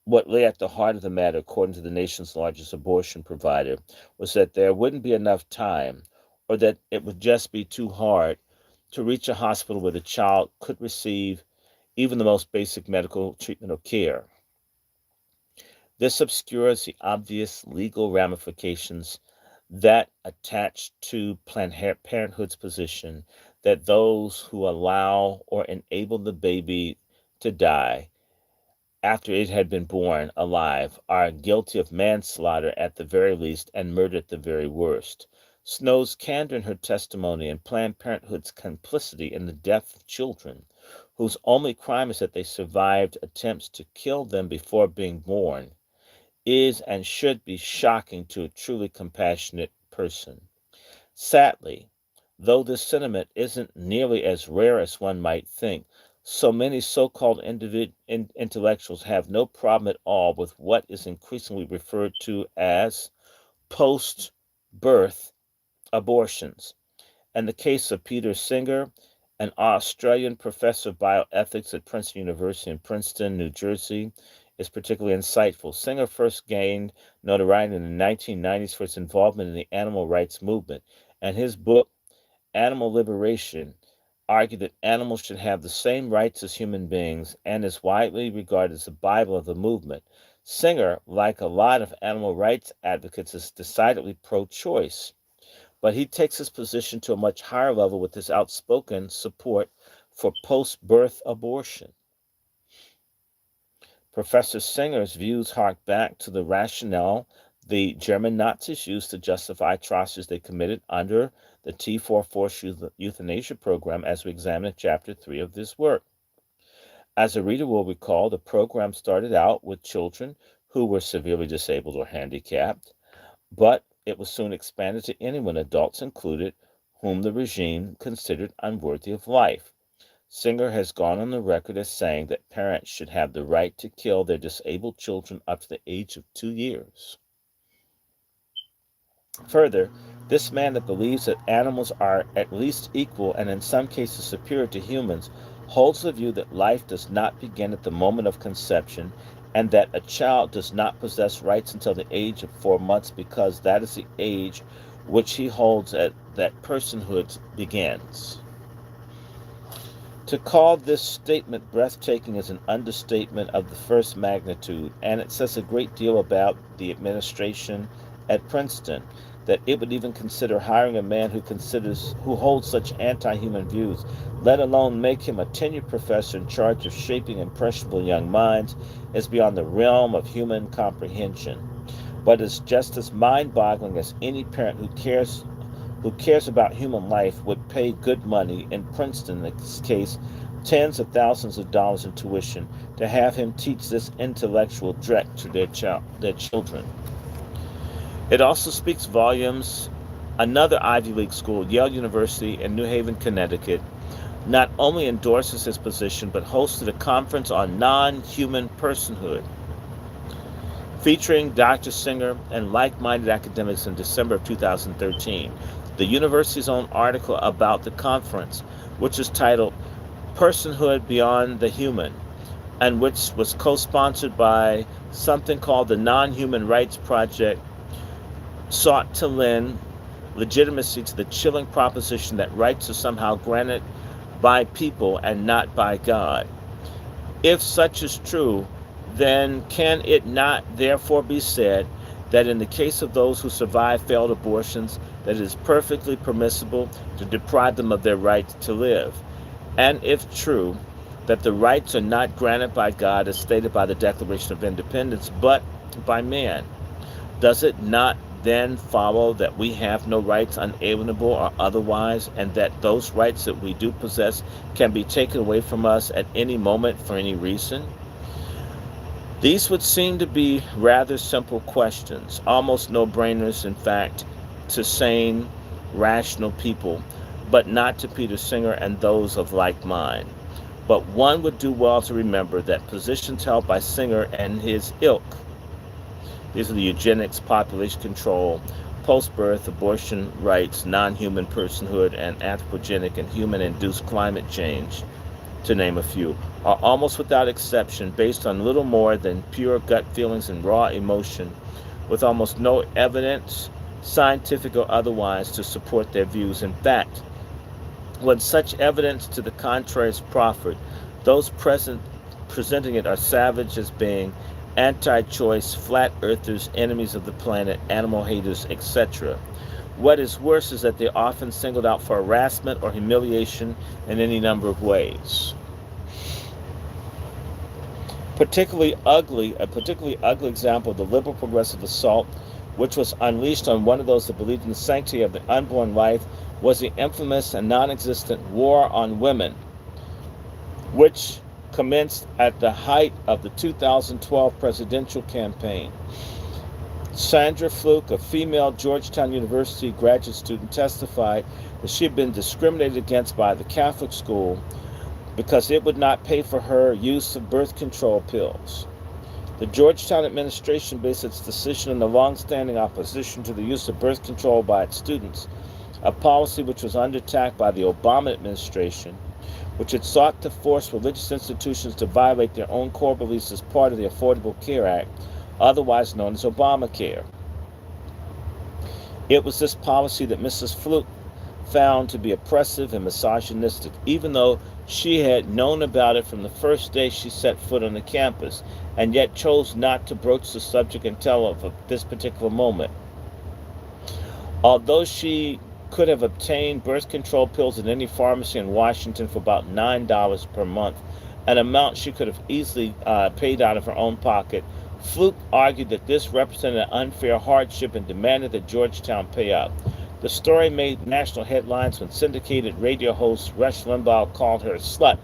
what lay at the heart of the matter, according to the nation's largest abortion provider, was that there wouldn't be enough time, or that it would just be too hard to reach a hospital where the child could receive even the most basic medical treatment or care. This obscures the obvious legal ramifications that attach to Planned Parenthood's position that those who allow or enable the baby to die after it had been born alive are guilty of manslaughter at the very least and murder at the very worst. Snow's candor in her testimony and Planned Parenthood's complicity in the death of children, whose only crime is that they survived attempts to kill them before being born, is and should be shocking to a truly compassionate person. Sadly, though this sentiment isn't nearly as rare as one might think, so many so called intellectuals have no problem at all with what is increasingly referred to as post birth abortions. In the case of Peter Singer, an Australian professor of bioethics at Princeton University in Princeton, New Jersey, is particularly insightful. Singer first gained notoriety in the 1990s for his involvement in the animal rights movement, and his book, Animal Liberation, argued that animals should have the same rights as human beings and is widely regarded as the Bible of the movement. Singer, like a lot of animal rights advocates, is decidedly pro choice, but he takes his position to a much higher level with his outspoken support for post birth abortion. Professor Singer's views hark back to the rationale the German Nazis used to justify atrocities they committed under the T4 forced euthanasia program, as we examine in Chapter 3 of this work. As the reader will recall, the program started out with children who were severely disabled or handicapped, but it was soon expanded to anyone, adults included, whom the regime considered unworthy of life. Singer has gone on the record as saying that parents should have the right to kill their disabled children up to the age of 2 years. Further, this man that believes that animals are at least equal and in some cases superior to humans holds the view that life does not begin at the moment of conception and that a child does not possess rights until the age of 4 months because that is the age which he holds that personhood begins. To call this statement breathtaking is an understatement of the first magnitude, and it says a great deal about the administration at Princeton that it would even consider hiring a man who holds such anti-human views, let alone make him a tenured professor in charge of shaping impressionable young minds, is beyond the realm of human comprehension. But is just as mind-boggling as any parent who cares about human life would pay good money, in Princeton in this case, tens of thousands of dollars in tuition, to have him teach this intellectual dreck to their children. It also speaks volumes. Another Ivy League school, Yale University in New Haven, Connecticut, not only endorses his position but hosted a conference on non-human personhood featuring Dr. Singer and like-minded academics in December of 2013. The university's own article about the conference, which is titled Personhood Beyond the Human, and which was co-sponsored by something called the Non-Human Rights Project, sought to lend legitimacy to the chilling proposition that rights are somehow granted by people and not by God. If such is true, then can it not therefore be said that in the case of those who survive failed abortions, that it is perfectly permissible to deprive them of their right to live? And if true, that the rights are not granted by God as stated by the Declaration of Independence, but by man, does it not then follow that we have no rights, unalienable or otherwise, and that those rights that we do possess can be taken away from us at any moment for any reason? These would seem to be rather simple questions, almost no-brainers, in fact, to sane, rational people, but not to Peter Singer and those of like mind. But one would do well to remember that positions held by Singer and his ilk, these are the eugenics, population control, post-birth, abortion rights, non-human personhood, and anthropogenic and human-induced climate change, to name a few, are almost without exception based on little more than pure gut feelings and raw emotion, with almost no evidence, scientific or otherwise, to support their views. In fact, when such evidence to the contrary is proffered, those presenting it are savage as being anti-choice, flat earthers, enemies of the planet, animal haters, etc. What is worse is that they're often singled out for harassment or humiliation in any number of ways. A particularly ugly example of the liberal progressive assault, which was unleashed on one of those that believed in the sanctity of the unborn life, was the infamous and non-existent War on Women, which commenced at the height of the 2012 presidential campaign. Sandra Fluke, a female Georgetown University graduate student, testified that she had been discriminated against by the Catholic school because it would not pay for her use of birth control pills. The Georgetown administration based its decision on the long-standing opposition to the use of birth control by its students, a policy which was under attack by the Obama administration, which had sought to force religious institutions to violate their own core beliefs as part of the Affordable Care Act, otherwise known as Obamacare. It was this policy that Mrs. Fluke found to be oppressive and misogynistic, even though she had known about it from the first day she set foot on the campus, and yet chose not to broach the subject until of this particular moment. Although she could have obtained birth control pills at any pharmacy in Washington for about $9 per month, an amount she could have easily paid out of her own pocket, Fluke argued that this represented an unfair hardship and demanded that Georgetown pay up. The story made national headlines when syndicated radio host Rush Limbaugh called her a slut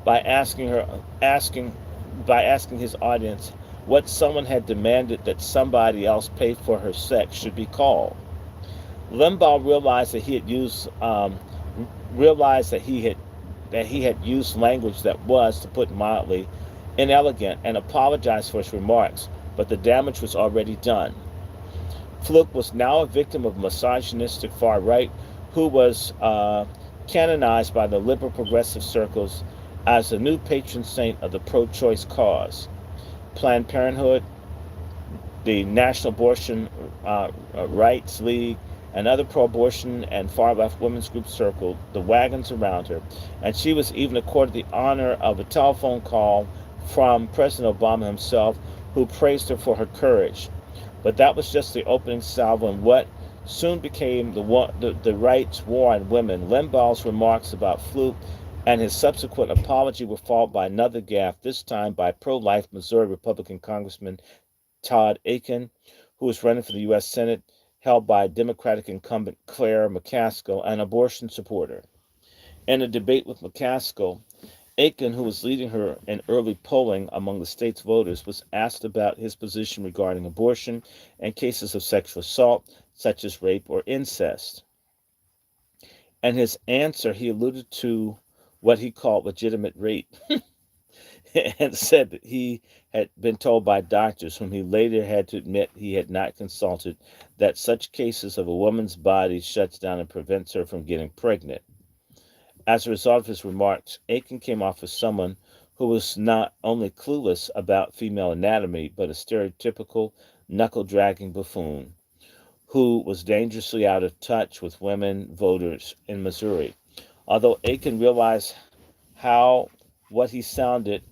by asking his audience what someone had demanded that somebody else pay for her sex should be called. Limbaugh realized that he had used language that was, to put mildly, inelegant, and apologized for his remarks, but the damage was already done. Fluke was now a victim of misogynistic far right, who was canonized by the liberal progressive circles as the new patron saint of the pro-choice cause. Planned Parenthood, the National Abortion Rights League, and other pro-abortion and far-left women's groups circled the wagons around her, and she was even accorded the honor of a telephone call from President Obama himself, who praised her for her courage. But that was just the opening salvo in what soon became the rights war on women. Limbaugh's remarks about Fluke and his subsequent apology were followed by another gaffe, this time by pro-life Missouri Republican Congressman Todd Akin, who was running for the U.S. Senate, held by Democratic incumbent Claire McCaskill, an abortion supporter. In a debate with McCaskill, Aiken, who was leading her in early polling among the state's voters, was asked about his position regarding abortion and cases of sexual assault, such as rape or incest. And his answer, he alluded to what he called legitimate rape and said that he had been told by doctors, whom he later had to admit he had not consulted, that such cases of a woman's body shuts down and prevents her from getting pregnant. As a result of his remarks, Aiken came off as someone who was not only clueless about female anatomy, but a stereotypical knuckle-dragging buffoon who was dangerously out of touch with women voters in Missouri. Although Aiken realized how what he sounded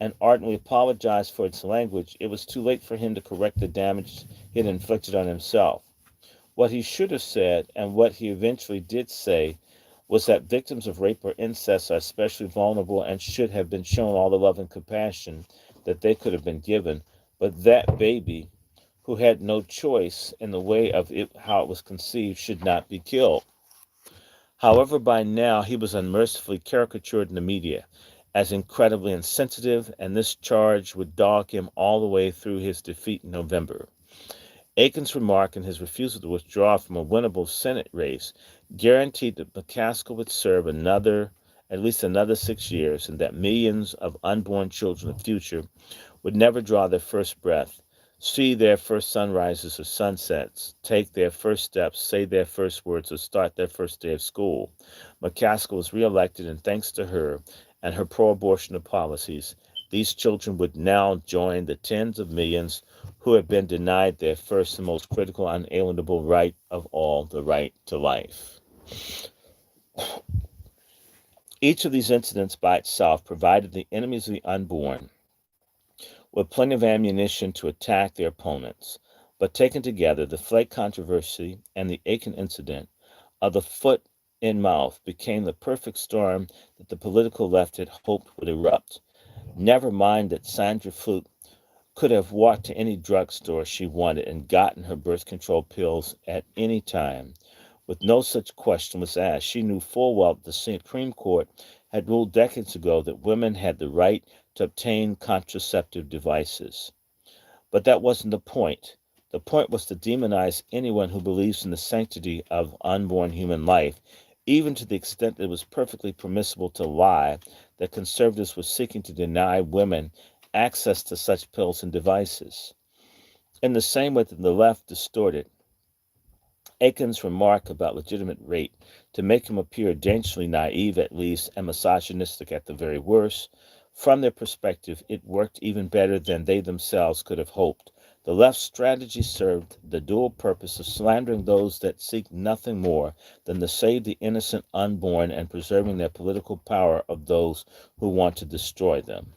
and ardently apologized for its language, it was too late for him to correct the damage he had inflicted on himself. What he should have said, and what he eventually did say, was that victims of rape or incest are especially vulnerable and should have been shown all the love and compassion that they could have been given. But that baby, who had no choice in the way of it, how it was conceived, should not be killed. However, by now he was unmercifully caricatured in the media as incredibly insensitive, and this charge would dog him all the way through his defeat in November. Aiken's remark and his refusal to withdraw from a winnable Senate race guaranteed that McCaskill would serve at least another 6 years, and that millions of unborn children in the future would never draw their first breath, see their first sunrises or sunsets, take their first steps, say their first words, or start their first day of school. McCaskill was reelected, and thanks to her and her pro-abortion policies, these children would now join the tens of millions who have been denied their first and most critical, unalienable right of all, the right to life. Each of these incidents by itself provided the enemies of the unborn with plenty of ammunition to attack their opponents. But taken together, the Flake controversy and the Aiken incident of the foot in mouth became the perfect storm that the political left had hoped would erupt. Never mind that Sandra Fluke could have walked to any drugstore she wanted and gotten her birth control pills at any time, with no such question was asked. She knew full well that the Supreme Court had ruled decades ago that women had the right to obtain contraceptive devices. But that wasn't the point. The point was to demonize anyone who believes in the sanctity of unborn human life, even to the extent that it was perfectly permissible to lie that conservatives were seeking to deny women access to such pills and devices. In the same way that the left distorted Aiken's remark about legitimate rape to make him appear dangerously naive at least and misogynistic at the very worst, from their perspective, it worked even better than they themselves could have hoped. The left's strategy served the dual purpose of slandering those that seek nothing more than to save the innocent unborn and preserving their political power of those who want to destroy them.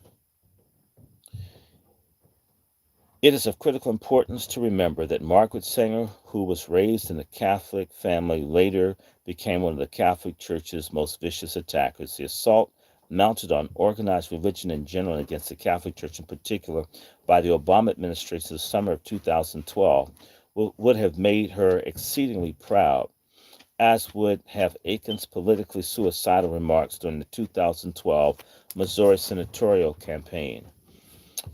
It is of critical importance to remember that Margaret Sanger, who was raised in a Catholic family, later became one of the Catholic Church's most vicious attackers. The assault mounted on organized religion in general and against the Catholic Church in particular by the Obama administration in the summer of 2012 would have made her exceedingly proud, as would have Aiken's politically suicidal remarks during the 2012 Missouri senatorial campaign.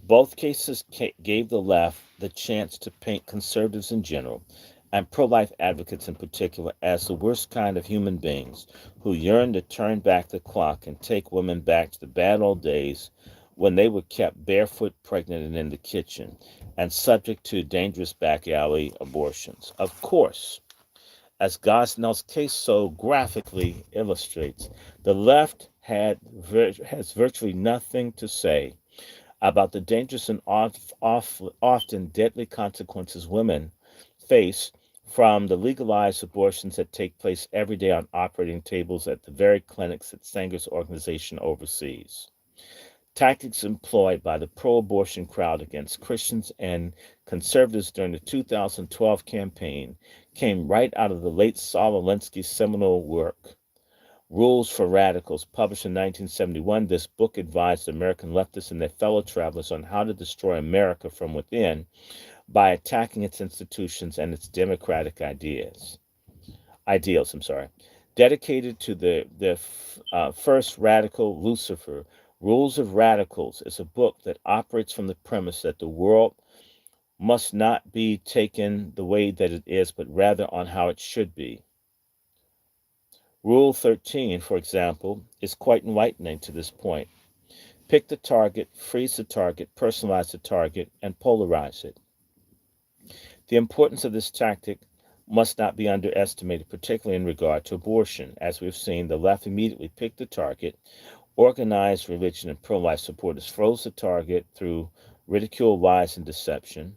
Both cases gave the left the chance to paint conservatives in general and pro-life advocates in particular as the worst kind of human beings who yearn to turn back the clock and take women back to the bad old days when they were kept barefoot, pregnant, and in the kitchen, and subject to dangerous back alley abortions. Of course, as Gosnell's case so graphically illustrates, the left has virtually nothing to say about the dangerous and often deadly consequences women face from the legalized abortions that take place every day on operating tables at the very clinics that Sanger's organization oversees. Tactics employed by the pro-abortion crowd against Christians and conservatives during the 2012 campaign came right out of the late Saul Alinsky's seminal work, Rules for Radicals, published in 1971. This book advised American leftists and their fellow travelers on how to destroy America from within by attacking its institutions and its democratic ideals. Dedicated to the first radical, Lucifer, Rules of Radicals is a book that operates from the premise that the world must not be taken the way that it is, but rather on how it should be. Rule 13, for example, is quite enlightening to this point. Pick the target, freeze the target, personalize the target, and polarize it. The importance of this tactic must not be underestimated, particularly in regard to abortion. As we've seen, the left immediately picked the target. Organized religion and pro-life supporters froze the target through ridicule, lies, and deception.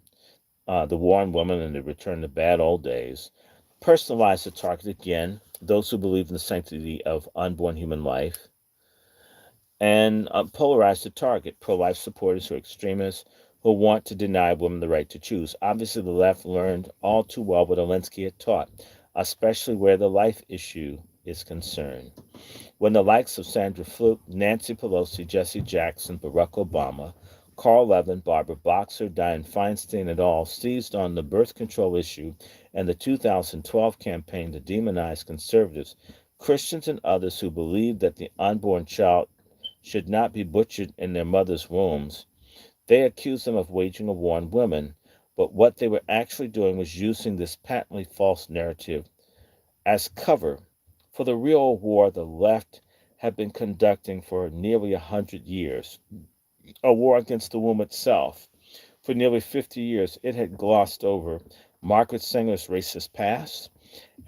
The war on women and the return to bad old days. Personalized the target again, those who believe in the sanctity of unborn human life. And polarized the target, pro-life supporters who are extremists who want to deny women the right to choose. Obviously, the left learned all too well what Alinsky had taught, especially where the life issue is concerned. When the likes of Sandra Fluke, Nancy Pelosi, Jesse Jackson, Barack Obama, Carl Levin, Barbara Boxer, Dianne Feinstein, et al. Seized on the birth control issue and the 2012 campaign to demonize conservatives, Christians, and others who believed that the unborn child should not be butchered in their mother's wombs, they accused them of waging a war on women, but what they were actually doing was using this patently false narrative as cover for the real war the left had been conducting for nearly 100 years, a war against the womb itself. For nearly 50 years, it had glossed over Margaret Sanger's racist past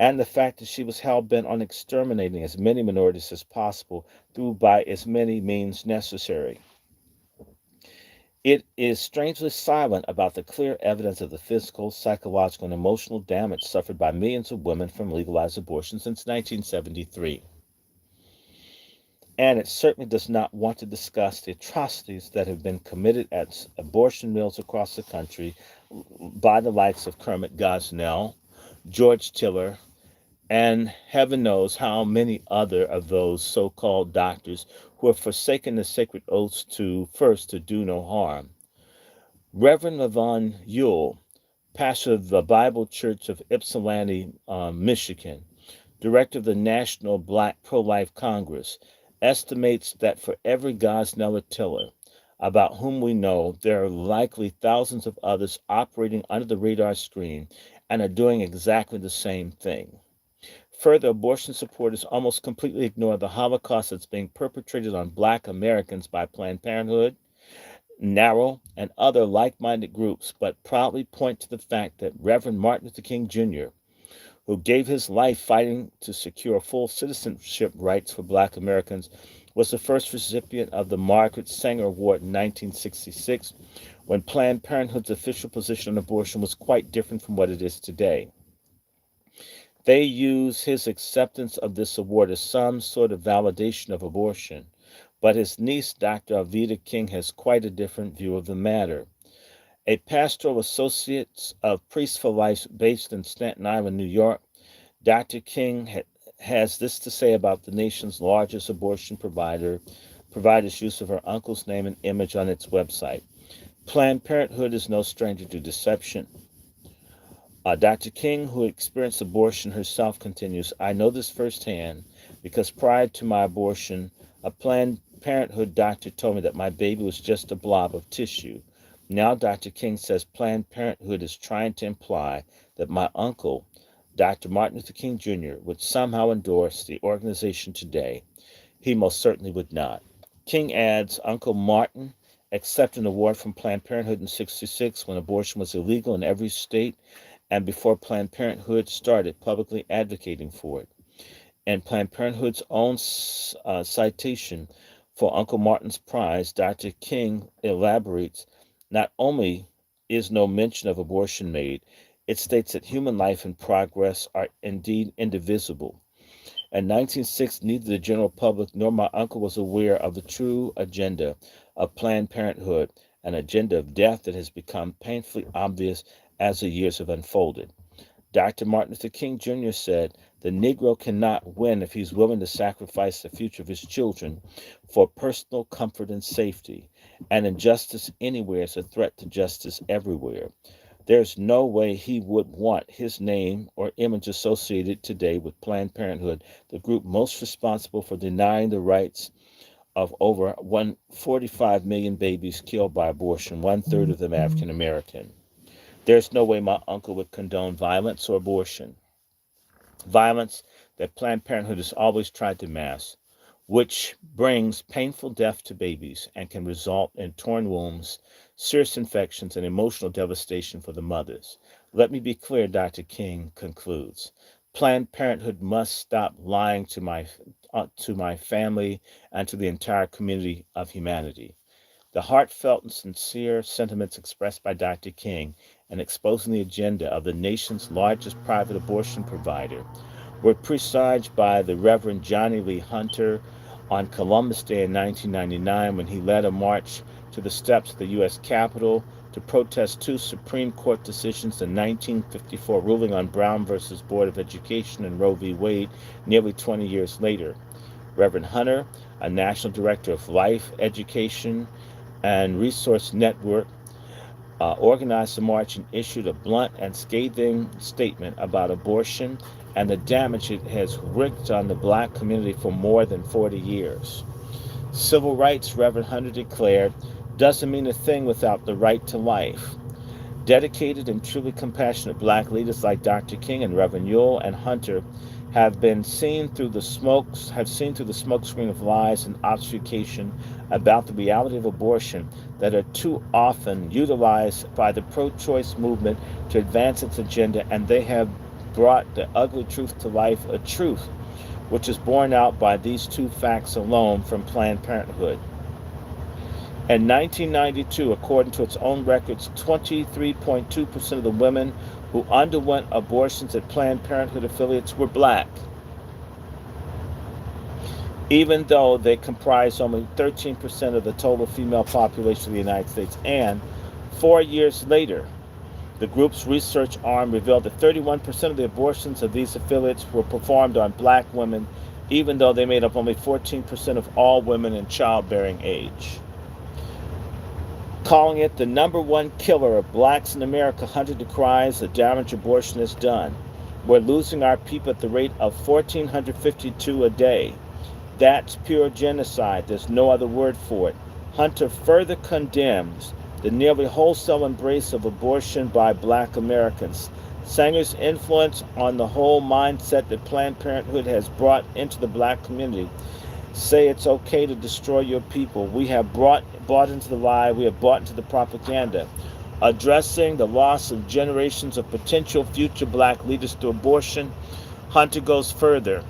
and the fact that she was hell-bent on exterminating as many minorities as possible through by as many means necessary. It is strangely silent about the clear evidence of the physical, psychological, and emotional damage suffered by millions of women from legalized abortion since 1973. And it certainly does not want to discuss the atrocities that have been committed at abortion mills across the country by the likes of Kermit Gosnell, George Tiller, and heaven knows how many other of those so-called doctors who have forsaken the sacred oaths to do no harm. Reverend Levon Ewell, pastor of the Bible Church of Ypsilanti, Michigan, director of the National Black Pro-Life Congress, estimates that for every Gosnell or Tiller about whom we know, there are likely thousands of others operating under the radar screen and are doing exactly the same thing. Further, abortion supporters almost completely ignore the Holocaust that's being perpetrated on Black Americans by Planned Parenthood, NARAL, and other like-minded groups, but proudly point to the fact that Reverend Martin Luther King Jr., who gave his life fighting to secure full citizenship rights for Black Americans, was the first recipient of the Margaret Sanger Award in 1966, when Planned Parenthood's official position on abortion was quite different from what it is today. They use his acceptance of this award as some sort of validation of abortion, but his niece, Dr. Alveda King, has quite a different view of the matter. A pastoral associate of Priests for Life based in Staten Island, New York, Dr. King has this to say about the nation's largest abortion provider's use of her uncle's name and image on its website. Planned Parenthood is no stranger to deception. Dr. King, who experienced abortion herself, continues, I know this firsthand because prior to my abortion, a Planned Parenthood doctor told me that my baby was just a blob of tissue. Now Dr. King says Planned Parenthood is trying to imply that my uncle, Dr. Martin Luther King Jr., would somehow endorse the organization today. He most certainly would not. King adds, Uncle Martin accepted an award from Planned Parenthood in '66 when abortion was illegal in every state and before Planned Parenthood started publicly advocating for it. And Planned Parenthood's own citation for Uncle Martin's prize, Dr. King elaborates, not only is no mention of abortion made, it states that human life and progress are indeed indivisible. In 1906, neither the general public nor my uncle was aware of the true agenda of Planned Parenthood, an agenda of death that has become painfully obvious as the years have unfolded. Dr. Martin Luther King Jr. said, "The Negro cannot win if he's willing to sacrifice the future of his children for personal comfort and safety, and injustice anywhere is a threat to justice everywhere. There's no way he would want his name or image associated today with Planned Parenthood, the group most responsible for denying the rights of over 145 million babies killed by abortion, one-third of them African American. There's no way my uncle would condone violence or abortion, violence that Planned Parenthood has always tried to mask, which brings painful death to babies and can result in torn wombs, serious infections, and emotional devastation for the mothers. Let me be clear," Dr. King concludes. "Planned Parenthood must stop lying to my family and to the entire community of humanity." The heartfelt and sincere sentiments expressed by Dr. King in exposing the agenda of the nation's largest private abortion provider were presaged by the Reverend Johnny Lee Hunter on Columbus Day in 1999 when he led a march to the steps of the U.S. Capitol to protest two Supreme Court decisions, the 1954 ruling on Brown versus Board of Education and Roe v. Wade nearly 20 years later. Reverend Hunter, a national director of Life, Education, and Resource Network, organized the march and issued a blunt and scathing statement about abortion and the damage it has wreaked on the black community for more than 40 years. Civil rights, Reverend Hunter declared, doesn't mean a thing without the right to life. Dedicated and truly compassionate black leaders like Dr. King and Reverend Ewell and Hunter have seen through the smokescreen of lies and obfuscation about the reality of abortion that are too often utilized by the pro-choice movement to advance its agenda, and they have brought the ugly truth to life, a truth which is borne out by these two facts alone from Planned Parenthood. In 1992, according to its own records, 23.2% of the women who underwent abortions at Planned Parenthood affiliates were black, even though they comprise only 13% of the total female population of the United States. And 4 years later, the group's research arm revealed that 31% of the abortions of these affiliates were performed on black women, even though they made up only 14% of all women in childbearing age. Calling it the number one killer of blacks in America, Hunter decries the damage abortion has done. We're losing our people at the rate of 1,452 a day. That's pure genocide. There's no other word for it. Hunter further condemns the nearly wholesale embrace of abortion by black Americans. Sanger's influence on the whole mindset that Planned Parenthood has brought into the black community say it's okay to destroy your people. We have bought into the lie. We have bought into the propaganda. Addressing the loss of generations of potential future black leaders through abortion, Hunter goes further.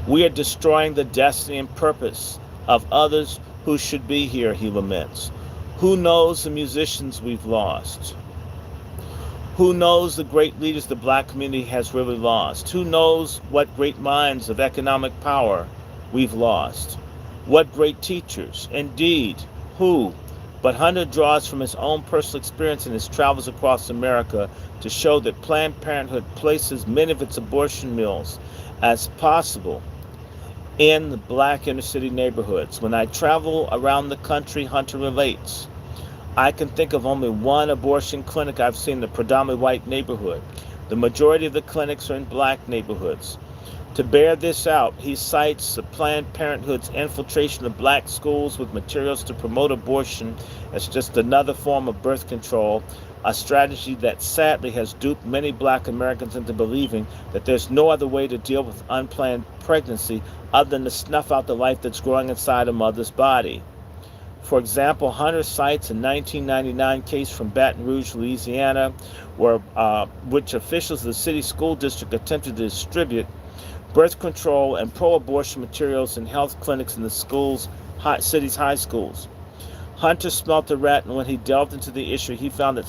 We are destroying the destiny and purpose of others who should be here, he laments. Who knows the musicians we've lost? Who knows the great leaders the black community has really lost? Who knows what great minds of economic power we've lost? What great teachers? Indeed, who? But Hunter draws from his own personal experience in his travels across America to show that Planned Parenthood places many of its abortion mills as possible in the black inner city neighborhoods. When I travel around the country, Hunter relates, I can think of only one abortion clinic I've seen in a predominantly white neighborhood. The majority of the clinics are in black neighborhoods. To bear this out, he cites the Planned Parenthood's infiltration of black schools with materials to promote abortion as just another form of birth control, a strategy that sadly has duped many black Americans into believing that there's no other way to deal with unplanned pregnancy other than to snuff out the life that's growing inside a mother's body. For example, Hunter cites a 1999 case from Baton Rouge, Louisiana, which officials of the city school district attempted to distribute birth control and pro-abortion materials in health clinics in the city's high schools. Hunter smelt the rat, and when he delved into the issue, he found that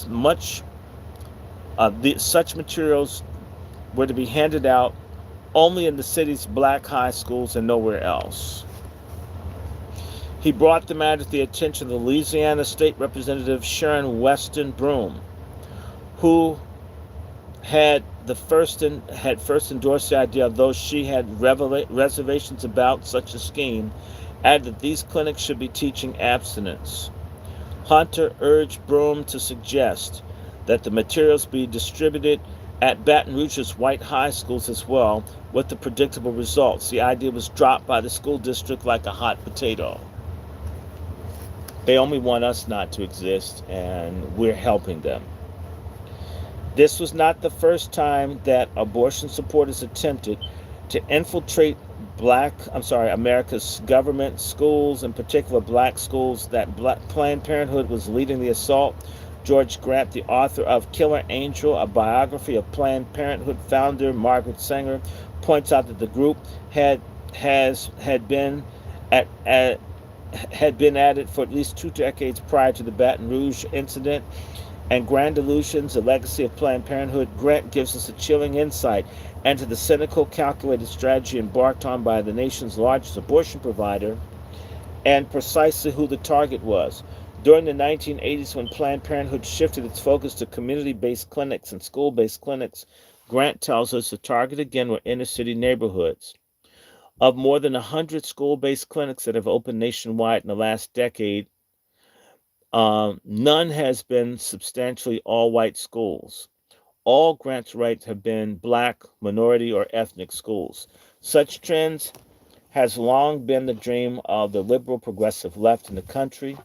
such materials were to be handed out only in the city's black high schools and nowhere else. He brought the matter to the attention of the Louisiana State Representative Sharon Weston Broome, who had first endorsed the idea, though she had reservations about such a scheme, added that these clinics should be teaching abstinence. Hunter urged Broome to suggest that the materials be distributed at Baton Rouge's white high schools as well, with the predictable results. The idea was dropped by the school district like a hot potato. They only want us not to exist, and we're helping them. This was not the first time that abortion supporters attempted to infiltrate America's government schools, in particular black schools. Planned Parenthood was leading the assault. George Grant, the author of Killer Angel, a biography of Planned Parenthood founder Margaret Sanger, points out that the group had has had been at had been at it for at least 2 decades prior to the Baton Rouge incident and Grand Illusions, a legacy of Planned Parenthood. Grant gives us a chilling insight into the cynical, calculated strategy embarked on by the nation's largest abortion provider and precisely who the target was. During the 1980s, when Planned Parenthood shifted its focus to community-based clinics and school-based clinics, Grant tells us the target again were inner-city neighborhoods. Of more than 100 school-based clinics that have opened nationwide in the last decade, none has been substantially all-white schools. All grants rights have been black, minority, or ethnic schools. Such trends has long been the dream of the liberal progressive left in the country,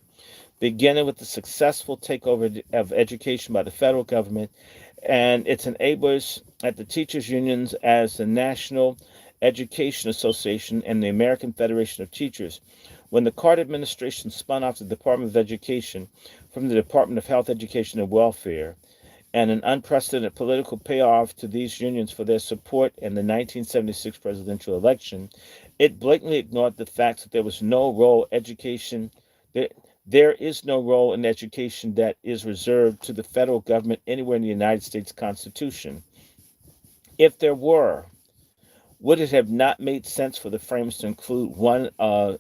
beginning with the successful takeover of education by the federal government and its enablers at the teachers' unions as the National Education Association and the American Federation of Teachers. When the Carter administration spun off the Department of Education from the Department of Health, Education, and Welfare, and an unprecedented political payoff to these unions for their support in the 1976 presidential election, it blatantly ignored the fact that there is no role in education that is reserved to the federal government anywhere in the United States Constitution. If there were, would it have not made sense for the framers to include one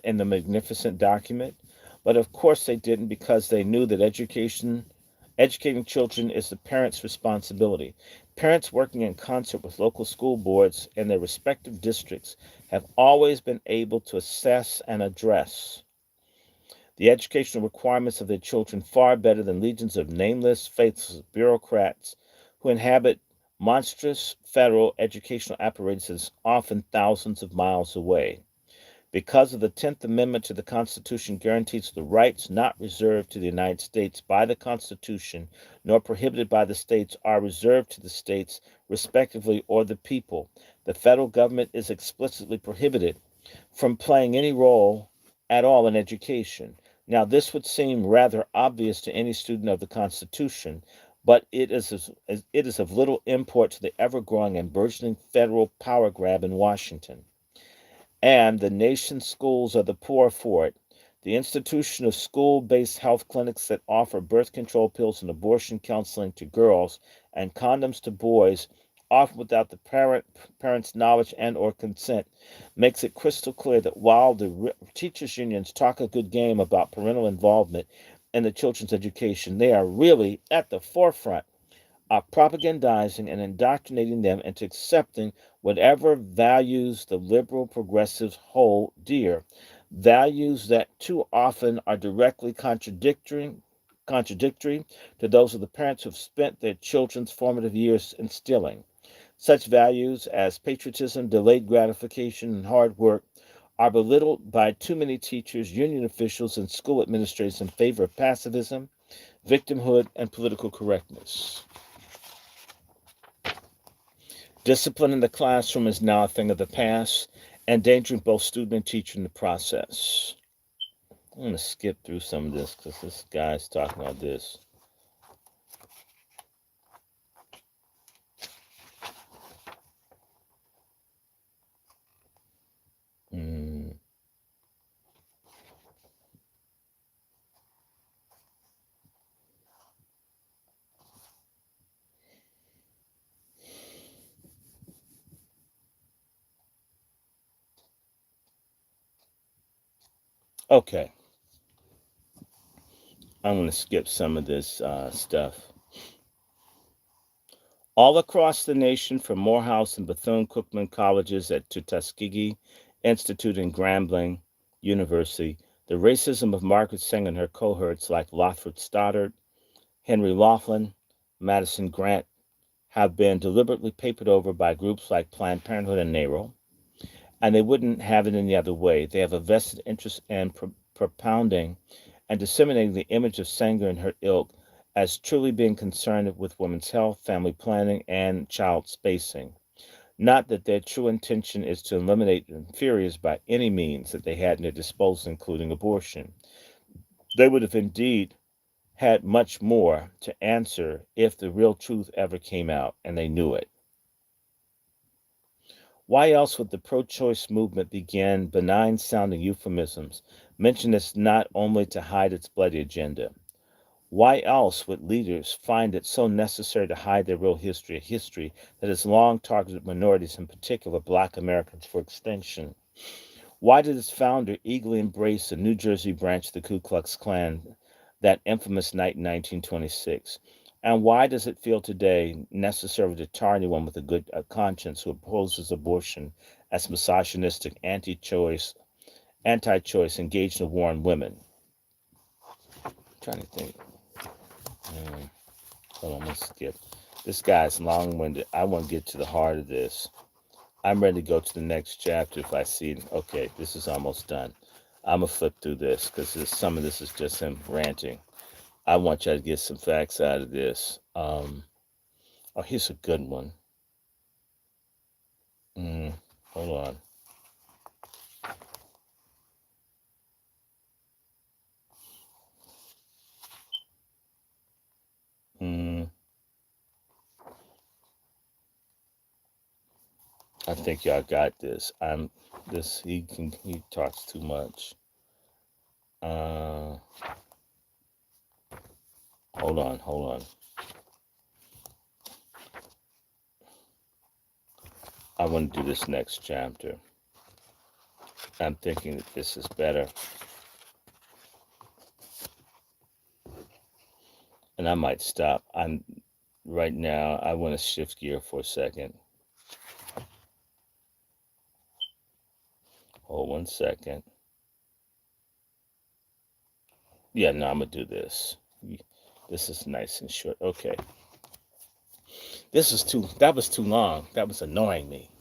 in the magnificent document? But of course they didn't, because they knew that educating children is the parents' responsibility. Parents working in concert with local school boards in their respective districts have always been able to assess and address the educational requirements of their children far better than legions of nameless, faithless bureaucrats who inhabit monstrous federal educational apparatuses often thousands of miles away. Because of the 10th Amendment to the Constitution guarantees the rights not reserved to the United States by the Constitution, nor prohibited by the states, are reserved to the states, respectively, or the people. The federal government is explicitly prohibited from playing any role at all in education. Now, this would seem rather obvious to any student of the Constitution, but it is of little import to the ever growing and burgeoning federal power grab in Washington. And the nation's schools are the poorer for it. The institution of school based health clinics that offer birth control pills and abortion counseling to girls and condoms to boys, often without the parents' knowledge and or consent, makes it crystal clear that while the teachers' unions talk a good game about parental involvement in the children's education, they are really at the forefront of propagandizing and indoctrinating them into accepting whatever values the liberal progressives hold dear, values that too often are directly contradictory to those of the parents who've spent their children's formative years instilling. Such values as patriotism, delayed gratification, and hard work are belittled by too many teachers, union officials, and school administrators in favor of pacifism, victimhood, and political correctness. Discipline in the classroom is now a thing of the past, endangering both student and teacher in the process. I'm going to skip through some of this because this guy's talking about this. Mm. Okay. I'm going to skip some of this stuff. All across the nation, from Morehouse and Bethune-Cookman colleges to Tuskegee Institute and Grambling University, the racism of Margaret Sanger and her cohorts like Lothrop Stoddard, Henry Laughlin, Madison Grant have been deliberately papered over by groups like Planned Parenthood and NARAL, and they wouldn't have it any other way. They have a vested interest in propounding and disseminating the image of Sanger and her ilk as truly being concerned with women's health, family planning, and child spacing. Not that their true intention is to eliminate inferiors by any means that they had in their disposal, including abortion. They would have indeed had much more to answer if the real truth ever came out, and they knew it. Why else would the pro choice movement begin benign sounding euphemisms, mention this not only to hide its bloody agenda? Why else would leaders find it so necessary to hide their real history, a history that has long targeted minorities, in particular Black Americans, for extinction? Why did its founder eagerly embrace the New Jersey branch of the Ku Klux Klan that infamous night in 1926? And why does it feel today necessary to tar anyone with a good conscience who opposes abortion as misogynistic, anti-choice, engaged in a war on women? I'm trying to think. Hold on, let's skip. This guy's long-winded. I want to get to the heart of this. I'm ready to go to the next chapter if I see it. Okay, this is almost done. I'm going to flip through this because some of this is just him ranting. I want you to get some facts out of this. Oh, here's a good one. Hold on. I think y'all got this. He talks too much. Hold on. I want to do this next chapter. I'm thinking that this is better. And I might stop. Right now, I want to shift gear for a second. Hold 1 second. Yeah, no, I'm going to do this. This is nice and short. Okay. That was too long. That was annoying me.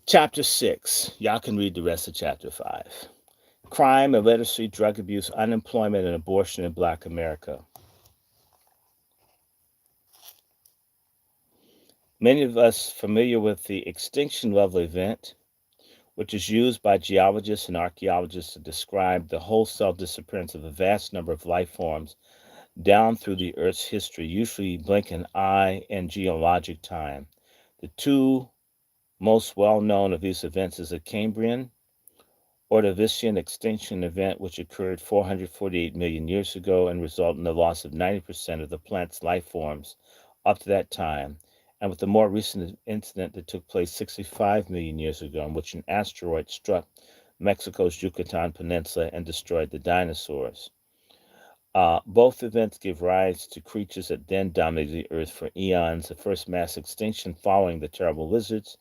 Chapter 6. Y'all can read the rest of chapter 5. Crime, illiteracy, drug abuse, unemployment, and abortion in Black America. Many of us familiar with the extinction level event, which is used by geologists and archaeologists to describe the wholesale disappearance of a vast number of life forms down through the Earth's history, usually blink an eye in geologic time. The two most well-known of these events is the Cambrian Ordovician extinction event, which occurred 448 million years ago and resulted in the loss of 90% of the plant's life forms up to that time, and with the more recent incident that took place 65 million years ago, in which an asteroid struck Mexico's Yucatan Peninsula and destroyed the dinosaurs. Both events gave rise to creatures that then dominated the Earth for eons, the first mass extinction following the terrible lizards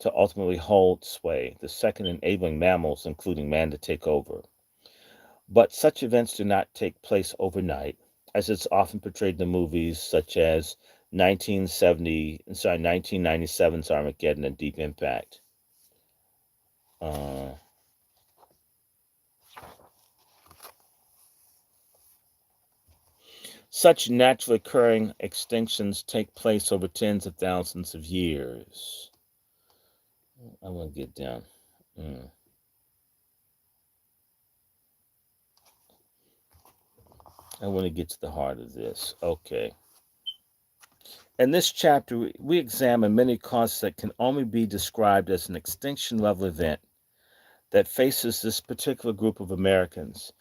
to ultimately hold sway, the second enabling mammals, including man, to take over. But such events do not take place overnight, as it's often portrayed in the movies such as 1997's Armageddon and Deep Impact. Such naturally occurring extinctions take place over tens of thousands of years. I want to get down. I want to get to the heart of this. Okay. In this chapter, we examine many causes that can only be described as an extinction level event that faces this particular group of Americans.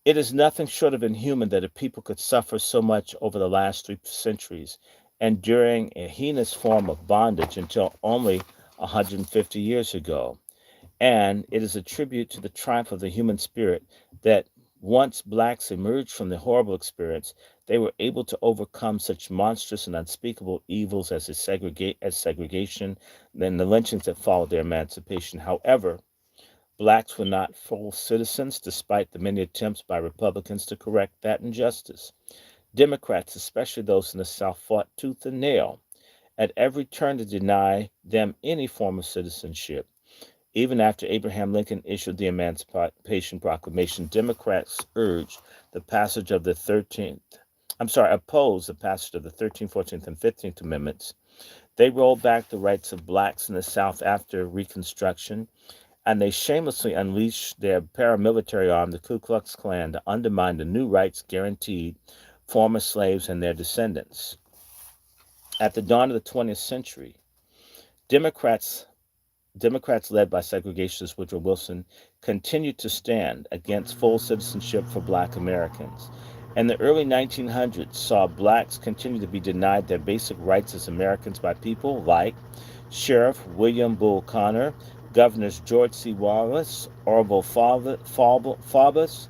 It is nothing short of inhuman that a people could suffer so much over the last 3 centuries, enduring a heinous form of bondage until only 150 years ago. And it is a tribute to the triumph of the human spirit that Once blacks emerged from the horrible experience, they were able to overcome such monstrous and unspeakable evils as segregation and the lynchings that followed their emancipation. However, blacks were not full citizens despite the many attempts by Republicans to correct that injustice. Democrats, especially those in the South, fought tooth and nail at every turn to deny them any form of citizenship. Even after Abraham Lincoln issued the Emancipation Proclamation, Democrats opposed the passage of the 13th, 14th, and 15th Amendments. They rolled back the rights of blacks in the South after Reconstruction, and they shamelessly unleashed their paramilitary arm, the Ku Klux Klan, to undermine the new rights guaranteed former slaves and their descendants. At the dawn of the 20th century, Democrats led by segregationist Woodrow Wilson continued to stand against full citizenship for black Americans. And the early 1900s saw blacks continue to be denied their basic rights as Americans by people like Sheriff William Bull Connor, Governors George C. Wallace, Orville Faubus,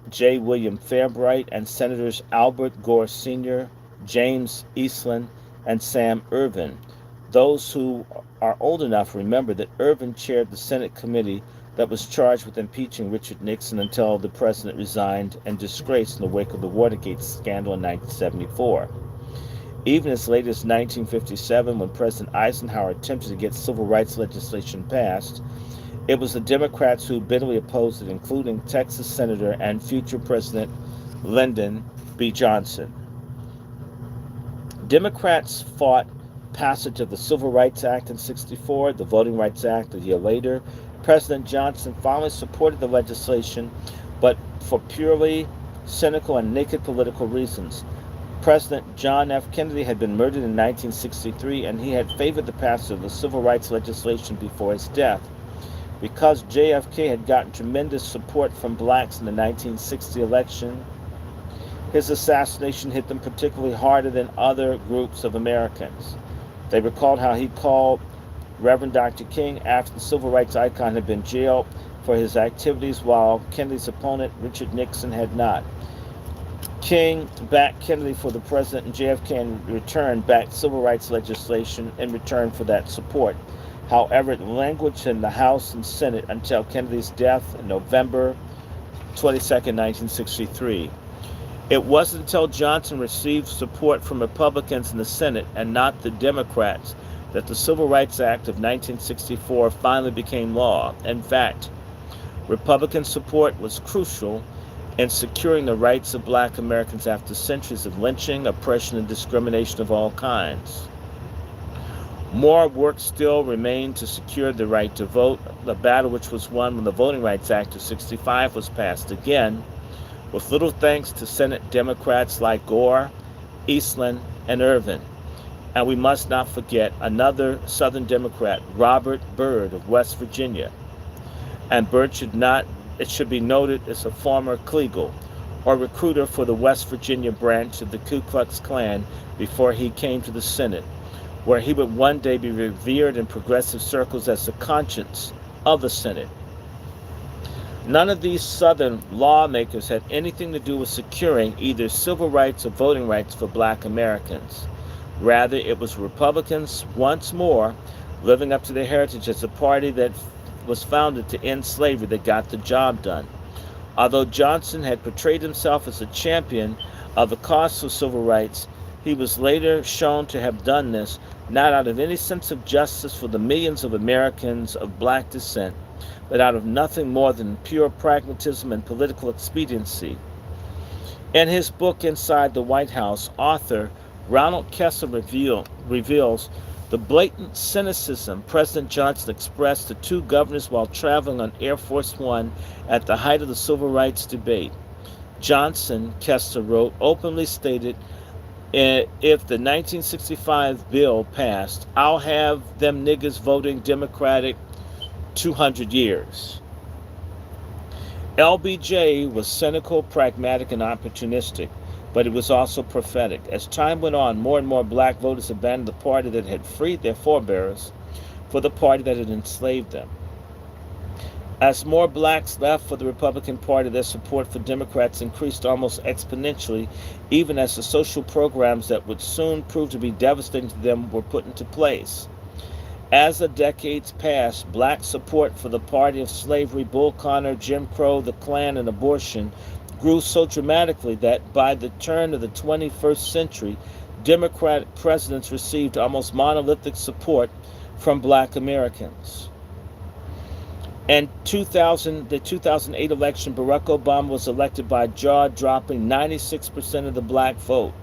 J. William Fairbright, and Senators Albert Gore Sr., James Eastland, and Sam Ervin. Those who are old enough remember that Ervin chaired the Senate committee that was charged with impeaching Richard Nixon until the president resigned and disgraced in the wake of the Watergate scandal in 1974. Even as late as 1957, when President Eisenhower attempted to get civil rights legislation passed, it was the Democrats who bitterly opposed it, including Texas Senator and future President Lyndon B. Johnson. Democrats fought passage of the Civil Rights Act in '64, the Voting Rights Act a year later. President Johnson finally supported the legislation, but for purely cynical and naked political reasons. President John F. Kennedy had been murdered in 1963, and he had favored the passage of the civil rights legislation before his death. Because JFK had gotten tremendous support from blacks in the 1960 election, his assassination hit them particularly harder than other groups of Americans. They recalled how he called Reverend Dr. King after the civil rights icon had been jailed for his activities, while Kennedy's opponent, Richard Nixon, had not. King backed Kennedy for the president, and JFK in return backed civil rights legislation in return for that support. However, it languished in the House and Senate until Kennedy's death on November 22, 1963. It wasn't until Johnson received support from Republicans in the Senate and not the Democrats that the Civil Rights Act of 1964 finally became law. In fact, Republican support was crucial in securing the rights of black Americans after centuries of lynching, oppression, and discrimination of all kinds. More work still remained to secure the right to vote, the battle which was won when the Voting Rights Act of '65 was passed again, with little thanks to Senate Democrats like Gore, Eastland, and Ervin. And we must not forget another Southern Democrat, Robert Byrd of West Virginia. And Byrd it should be noted, is a former Kleagle, or recruiter for the West Virginia branch of the Ku Klux Klan before he came to the Senate, where he would one day be revered in progressive circles as the conscience of the Senate. None of these Southern lawmakers had anything to do with securing either civil rights or voting rights for black Americans. Rather, it was Republicans, once more, living up to their heritage as a party that was founded to end slavery, that got the job done. Although Johnson had portrayed himself as a champion of the cause for civil rights, he was later shown to have done this not out of any sense of justice for the millions of Americans of black descent, but out of nothing more than pure pragmatism and political expediency. In his book, Inside the White House, author Ronald Kessler reveals the blatant cynicism President Johnson expressed to two governors while traveling on Air Force One at the height of the civil rights debate. Johnson, Kessler wrote, openly stated, if the 1965 bill passed, I'll have them niggers voting Democratic 200 years. LBJ was cynical, pragmatic, and opportunistic, but it was also prophetic. As time went on, more and more black voters abandoned the party that had freed their forebears for the party that had enslaved them. As more blacks left for the Republican Party, their support for Democrats increased almost exponentially, even as the social programs that would soon prove to be devastating to them were put into place. As the decades passed, black support for the party of slavery, Bull Connor, Jim Crow, the Klan, and abortion grew so dramatically that by the turn of the 21st century, Democratic presidents received almost monolithic support from black Americans. In the 2008 election, Barack Obama was elected by a jaw-dropping 96% of the black vote.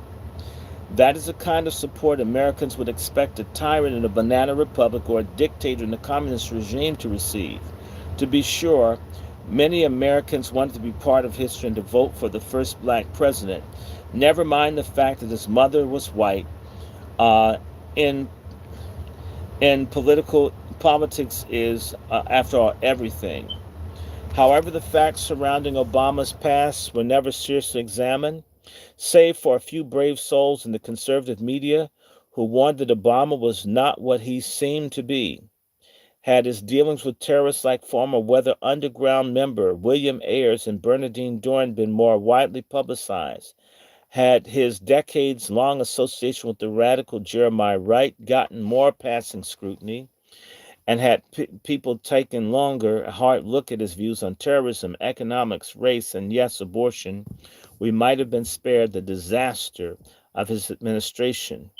That is the kind of support Americans would expect a tyrant in a banana republic or a dictator in a communist regime to receive. To be sure, many Americans wanted to be part of history and to vote for the first black president. Never mind the fact that his mother was white. Uh, in politics is, after all, everything. However, the facts surrounding Obama's past were never seriously examined, save for a few brave souls in the conservative media who warned that Obama was not what he seemed to be. Had his dealings with terrorists like former Weather Underground member William Ayers and Bernardine Dohrn been more widely publicized? Had his decades long association with the radical Jeremiah Wright gotten more passing scrutiny? And had people taken longer, a hard look at his views on terrorism, economics, race, and yes, abortion, we might have been spared the disaster of his administration.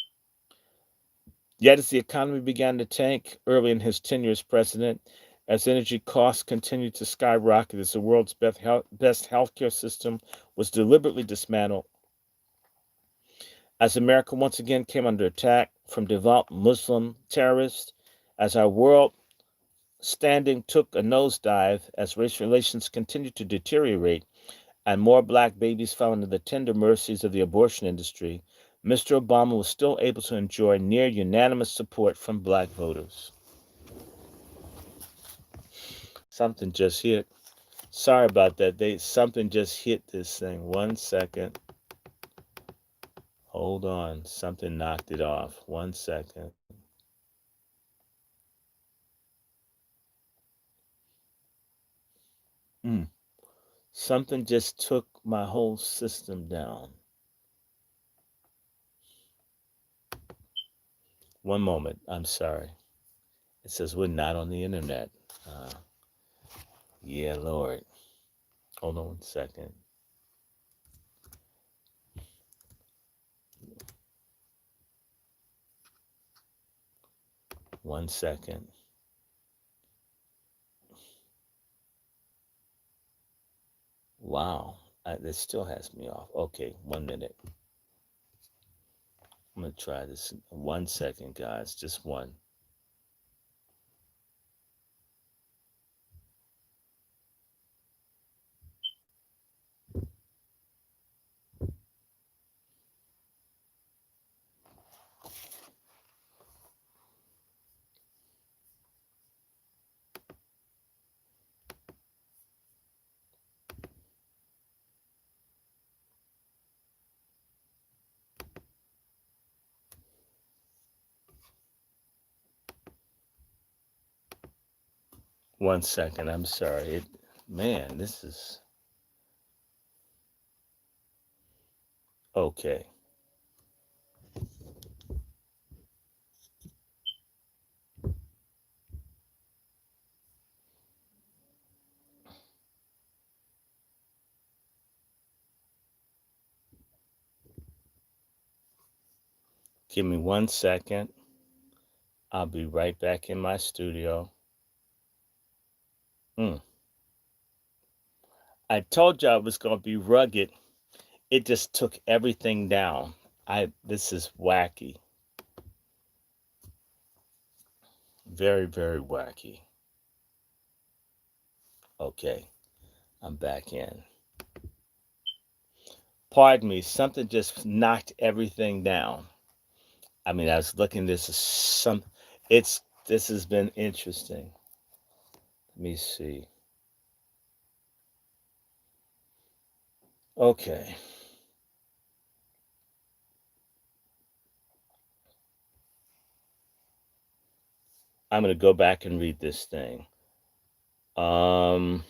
Yet, as the economy began to tank early in his tenure as president, as energy costs continued to skyrocket, as the world's best healthcare system was deliberately dismantled, as America once again came under attack from devout Muslim terrorists, as our world standing took a nosedive, as race relations continued to deteriorate and more black babies fell into the tender mercies of the abortion industry, Mr. Obama was still able to enjoy near unanimous support from black voters. Something just hit. Sorry about that. Something just hit this thing. 1 second. Hold on. Something knocked it off. 1 second. Mm. Something just took my whole system down. One moment. I'm sorry. It says we're not on the internet. Uh, yeah, Lord. Hold on 1 second. 1 second. Wow. This still has me off. Okay, 1 minute. I'm going to try this. 1 second, guys. Just one. One second. I'm sorry. Man, this is okay. Give me 1 second. I'll be right back in my studio. Mm. I told you I was going to be rugged. It just took everything down. This is wacky. Very, very wacky. Okay, I'm back in. Pardon me, something just knocked everything down. I mean, I was looking this is some it's this has been interesting. Let me see. Okay. I'm going to go back and read this thing. Um,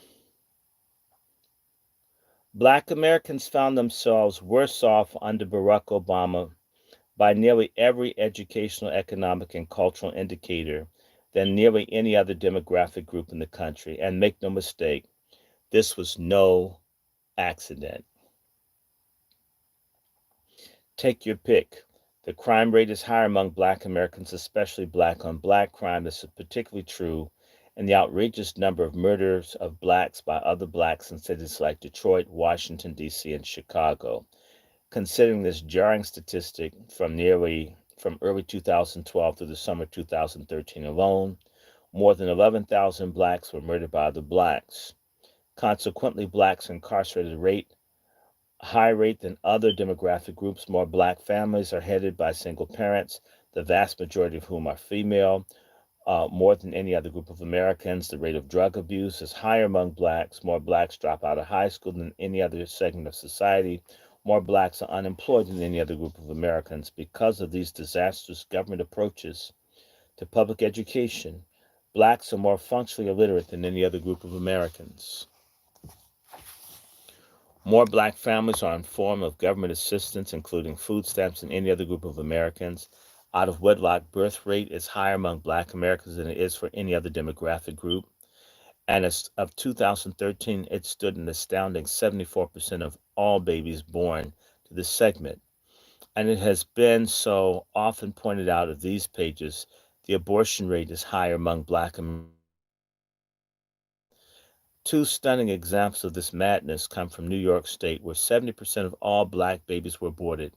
Black Americans found themselves worse off under Barack Obama by nearly every educational, economic, and cultural indicator than nearly any other demographic group in the country. And make no mistake, this was no accident. Take your pick. The crime rate is higher among black Americans, especially black on black crime. This is particularly true in the outrageous number of murders of blacks by other blacks in cities like Detroit, Washington, D.C., and Chicago. Considering this jarring statistic from early 2012 through the summer 2013 alone, more than 11,000 blacks were murdered by other blacks. Consequently, blacks incarcerated rate high rate than other demographic groups. More black families are headed by single parents, the vast majority of whom are female. More than any other group of Americans, the rate of drug abuse is higher among blacks. More blacks drop out of high school than any other segment of society. More blacks are unemployed than any other group of Americans. Because of these disastrous government approaches to public education, blacks are more functionally illiterate than any other group of Americans. More black families are in form of government assistance, including food stamps, than any other group of Americans. Out of wedlock birth rate is higher among black Americans than it is for any other demographic group. And as of 2013, it stood an astounding 74% of all babies born to this segment. And it has been so often pointed out of these pages, the abortion rate is higher among black Americans. Two stunning examples of this madness come from New York State, where 70% of all black babies were aborted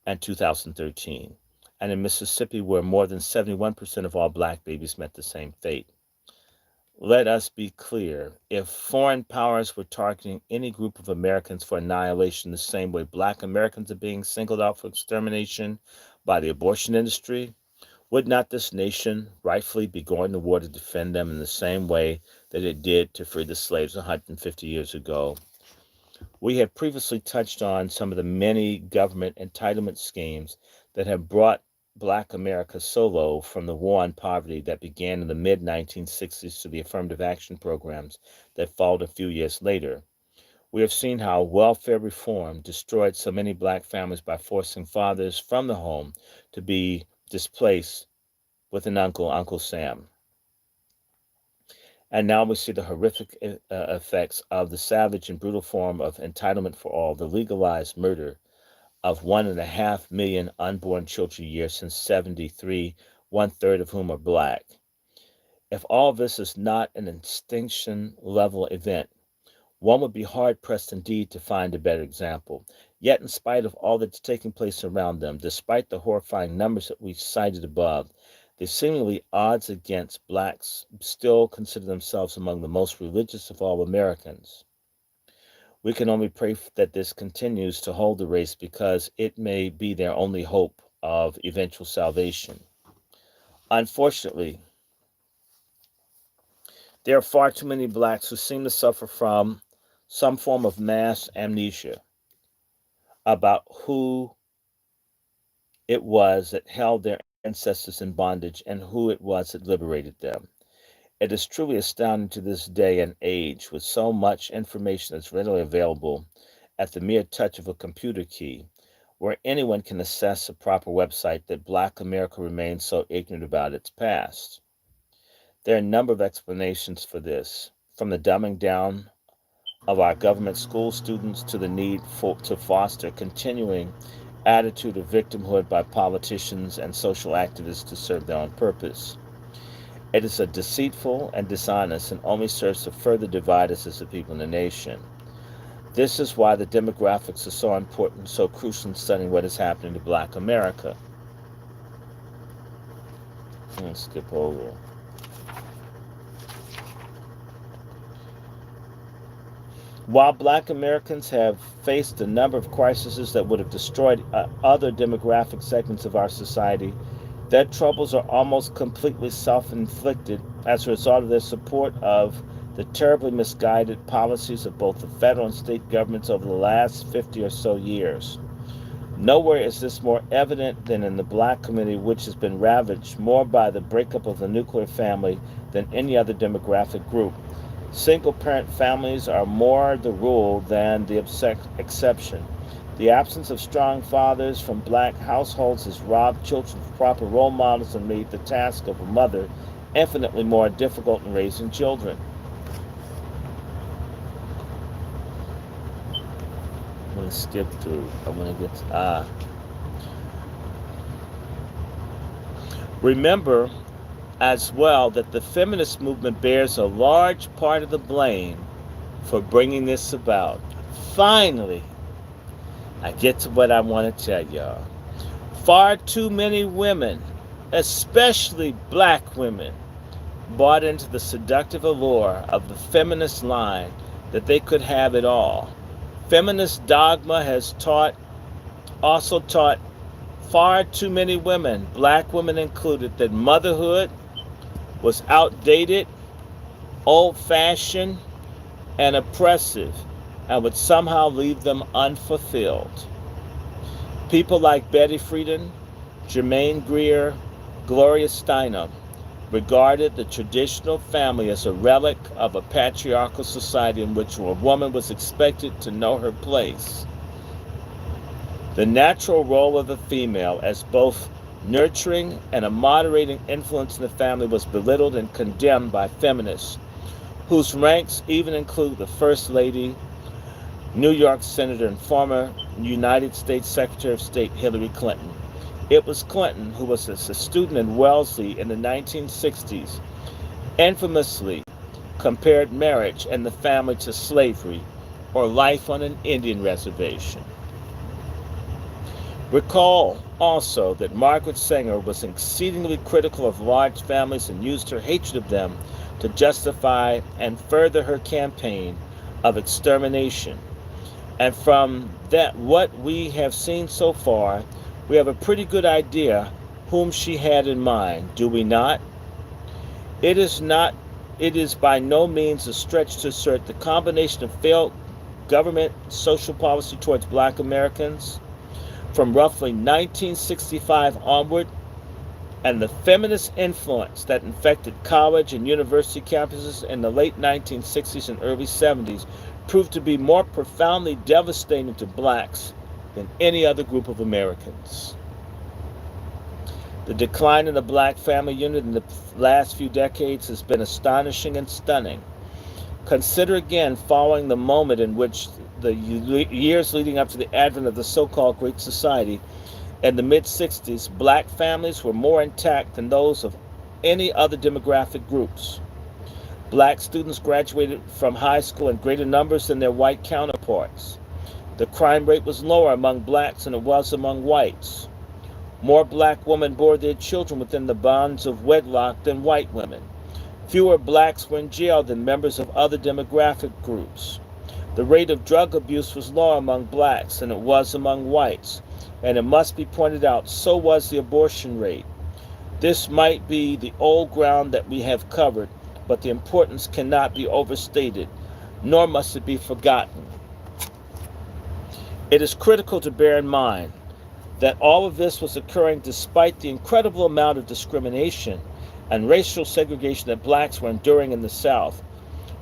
in 2013, and in Mississippi, where more than 71% of all black babies met the same fate. Let us be clear. If foreign powers were targeting any group of Americans for annihilation the same way black Americans are being singled out for extermination by the abortion industry, would not this nation rightfully be going to war to defend them in the same way that it did to free the slaves 150 years ago? We have previously touched on some of the many government entitlement schemes that have brought Black America so low, from the war on poverty that began in the mid 1960s to the affirmative action programs that followed a few years later. We have seen how welfare reform destroyed so many black families by forcing fathers from the home to be displaced with an uncle, Uncle Sam. And now we see the horrific effects of the savage and brutal form of entitlement for all, the legalized murder of 1.5 million unborn children a year since 73, one third of whom are black. If all this is not an extinction level event, one would be hard pressed indeed to find a better example. Yet, in spite of all that's taking place around them, despite the horrifying numbers that we've cited above, the seemingly odds against blacks still consider themselves among the most religious of all Americans. We can only pray that this continues to hold the race, because it may be their only hope of eventual salvation. Unfortunately, there are far too many blacks who seem to suffer from some form of mass amnesia about who it was that held their ancestors in bondage and who it was that liberated them. It is truly astounding to this day and age, with so much information that's readily available at the mere touch of a computer key, where anyone can access a proper website, that Black America remains so ignorant about its past. There are a number of explanations for this, from the dumbing down of our government school students to the need to foster a continuing attitude of victimhood by politicians and social activists to serve their own purpose. It is a deceitful and dishonest, and only serves to further divide us as a people in the nation. This is why the demographics are so important, so crucial in studying what is happening to Black America. Let's skip over. While Black Americans have faced a number of crises that would have destroyed other demographic segments of our society, their troubles are almost completely self-inflicted as a result of their support of the terribly misguided policies of both the federal and state governments over the last 50 or so years. Nowhere is this more evident than in the black community, which has been ravaged more by the breakup of the nuclear family than any other demographic group. Single-parent families are more the rule than the exception. The absence of strong fathers from black households has robbed children of proper role models and made the task of a mother infinitely more difficult in raising children. I'm going to skip through. I'm going to get to, Remember as well that the feminist movement bears a large part of the blame for bringing this about. Finally, I get to what I want to tell y'all. Far too many women, especially black women, bought into the seductive allure of the feminist line that they could have it all. Feminist dogma has also taught far too many women, black women included, that motherhood was outdated, old-fashioned, and oppressive, and would somehow leave them unfulfilled. People like Betty Friedan, Germaine Greer, Gloria Steinem regarded the traditional family as a relic of a patriarchal society in which a woman was expected to know her place. The natural role of the female as both nurturing and a moderating influence in the family was belittled and condemned by feminists, whose ranks even include the First Lady, New York Senator, and former United States Secretary of State Hillary Clinton. It was Clinton, who was a student in Wellesley in the 1960s, infamously compared marriage and the family to slavery or life on an Indian reservation. Recall also that Margaret Sanger was exceedingly critical of large families and used her hatred of them to justify and further her campaign of extermination. And from that, what we have seen so far, we have a pretty good idea whom she had in mind, do we not? It is by no means a stretch to assert the combination of failed government social policy towards black Americans from roughly 1965 onward and the feminist influence that infected college and university campuses in the late 1960s and early 70s proved to be more profoundly devastating to blacks than any other group of Americans. The decline in the black family unit in the last few decades has been astonishing and stunning. Consider again following the moment in which the years leading up to the advent of the so-called Great Society in the mid-60s, black families were more intact than those of any other demographic groups. Black students graduated from high school in greater numbers than their white counterparts. The crime rate was lower among blacks than it was among whites. More black women bore their children within the bonds of wedlock than white women. Fewer blacks were in jail than members of other demographic groups. The rate of drug abuse was lower among blacks than it was among whites, and it must be pointed out, so was the abortion rate. This might be the old ground that we have covered, but the importance cannot be overstated, nor must it be forgotten. It is critical to bear in mind that all of this was occurring despite the incredible amount of discrimination and racial segregation that blacks were enduring in the South,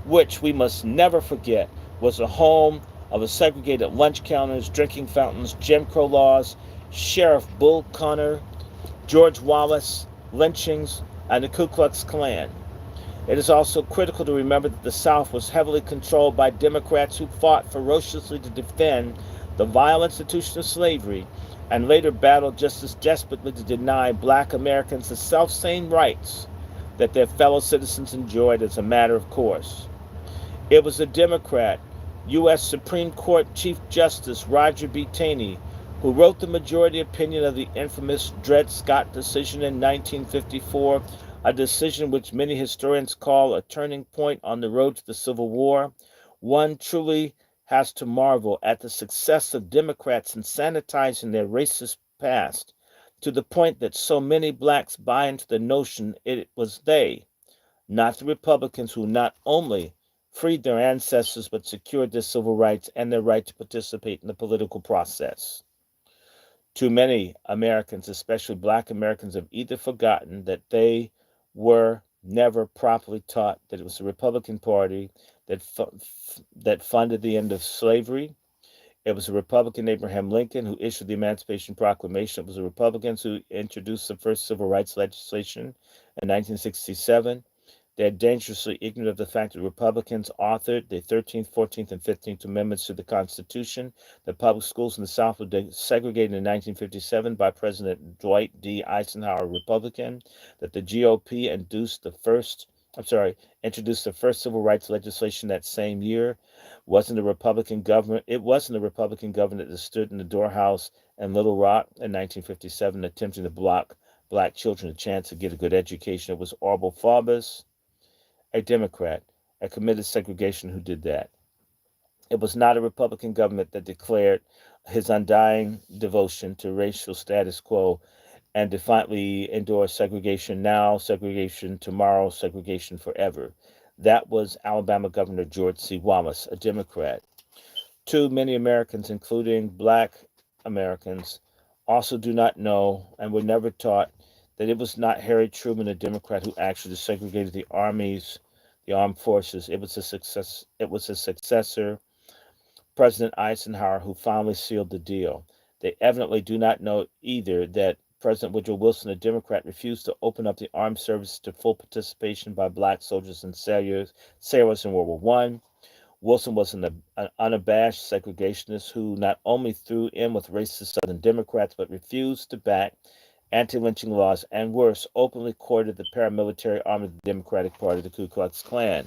which we must never forget was a home of the segregated lunch counters, drinking fountains, Jim Crow laws, Sheriff Bull Connor, George Wallace, lynchings, and the Ku Klux Klan. It is also critical to remember that the South was heavily controlled by Democrats who fought ferociously to defend the vile institution of slavery and later battled just as desperately to deny black Americans the self-same rights that their fellow citizens enjoyed as a matter of course. It was a Democrat, U.S. Supreme Court Chief Justice Roger B. Taney, who wrote the majority opinion of the infamous Dred Scott decision in 1954, a decision which many historians call a turning point on the road to the Civil War. One truly has to marvel at the success of Democrats in sanitizing their racist past to the point that so many blacks buy into the notion it was they, not the Republicans, who not only freed their ancestors but secured their civil rights and their right to participate in the political process. Too many Americans, especially black Americans, have either forgotten that they were never properly taught that it was the Republican Party that funded the end of slavery. It was the Republican Abraham Lincoln who issued the Emancipation Proclamation. It was the Republicans who introduced the first civil rights legislation in 1967. They're dangerously ignorant of the fact that Republicans authored the 13th, 14th, and 15th Amendments to the Constitution. The public schools in the South were segregated in 1957 by President Dwight D. Eisenhower, Republican. That the GOP introduced the first civil rights legislation that same year. Wasn't the Republican government? It wasn't the Republican government that stood in the Doorhouse in Little Rock in 1957, attempting to block black children a chance to get a good education. It was Orville Faubus, a Democrat, a committed segregation, who did that. It was not a Republican government that declared his undying devotion to racial status quo and defiantly endorsed segregation now, segregation tomorrow, segregation forever. That was Alabama Governor George C. Wallace, a Democrat. Too many Americans, including black Americans, also do not know and were never taught that it was not Harry Truman, a Democrat, who actually segregated the armed forces. It was a successor, President Eisenhower, who finally sealed the deal. They evidently do not know either that President Woodrow Wilson, a Democrat, refused to open up the armed services to full participation by black soldiers and sailors in World War One. Wilson was an unabashed segregationist who not only threw in with racist Southern Democrats, but refused to back anti-lynching laws and, worse, openly courted the paramilitary arm of the Democratic Party, the Ku Klux Klan.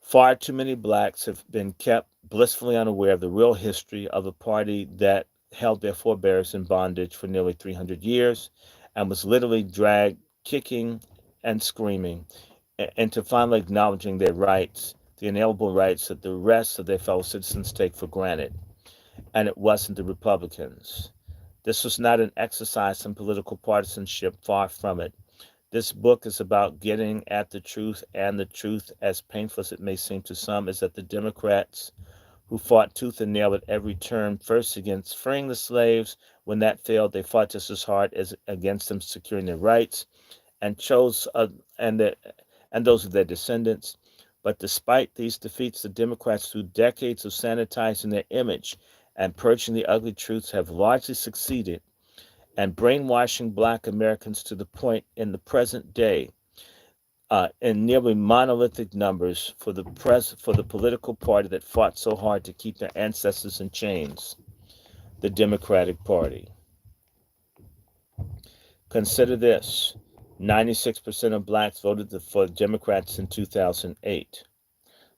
Far too many blacks have been kept blissfully unaware of the real history of a party that held their forebears in bondage for nearly 300 years and was literally dragged kicking and screaming into finally acknowledging their rights, the inalienable rights that the rest of their fellow citizens take for granted. And it wasn't the Republicans. This was not an exercise in political partisanship, far from it. This book is about getting at the truth, and the truth, as painful as it may seem to some, is that the Democrats who fought tooth and nail at every turn, first against freeing the slaves. When that failed, they fought just as hard as against them securing their rights, and chose and the, and those of their descendants. But despite these defeats, the Democrats, through decades of sanitizing their image and purging the ugly truths, have largely succeeded, and brainwashing black Americans to the point in the present day, in nearly monolithic numbers, for the political party that fought so hard to keep their ancestors in chains, the Democratic Party. Consider this: 96% of blacks voted for Democrats in 2008.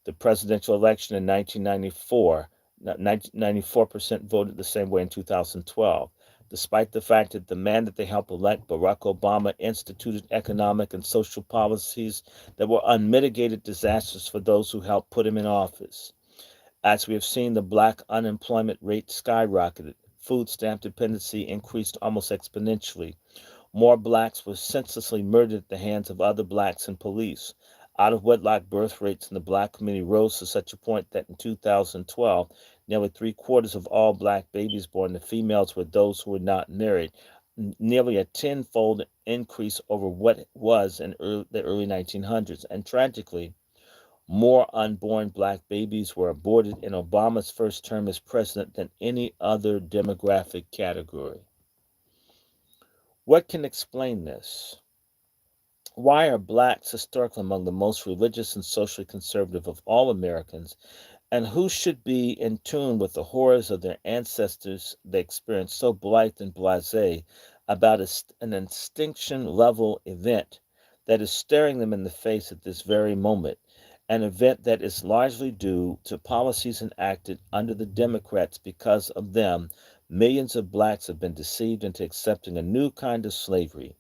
The presidential election in 1994, 94% voted the same way in 2012, despite the fact that the man that they helped elect, Barack Obama, instituted economic and social policies that were unmitigated disasters for those who helped put him in office. As we have seen, the black unemployment rate skyrocketed, food stamp dependency increased almost exponentially, more blacks were senselessly murdered at the hands of other blacks and police. Out of wedlock birth rates in the black community rose to such a point that in 2012, nearly 3/4 of all black babies born to females were those who were not married, nearly a tenfold increase over what it was in the early 1900s. And tragically, more unborn black babies were aborted in Obama's first term as president than any other demographic category. What can explain this? Why are blacks historically among the most religious and socially conservative of all Americans, and who should be in tune with the horrors of their ancestors they experienced, so blithe and blasé about an extinction level event that is staring them in the face at this very moment, an event that is largely due to policies enacted under the Democrats? Because of them, millions of blacks have been deceived into accepting a new kind of slavery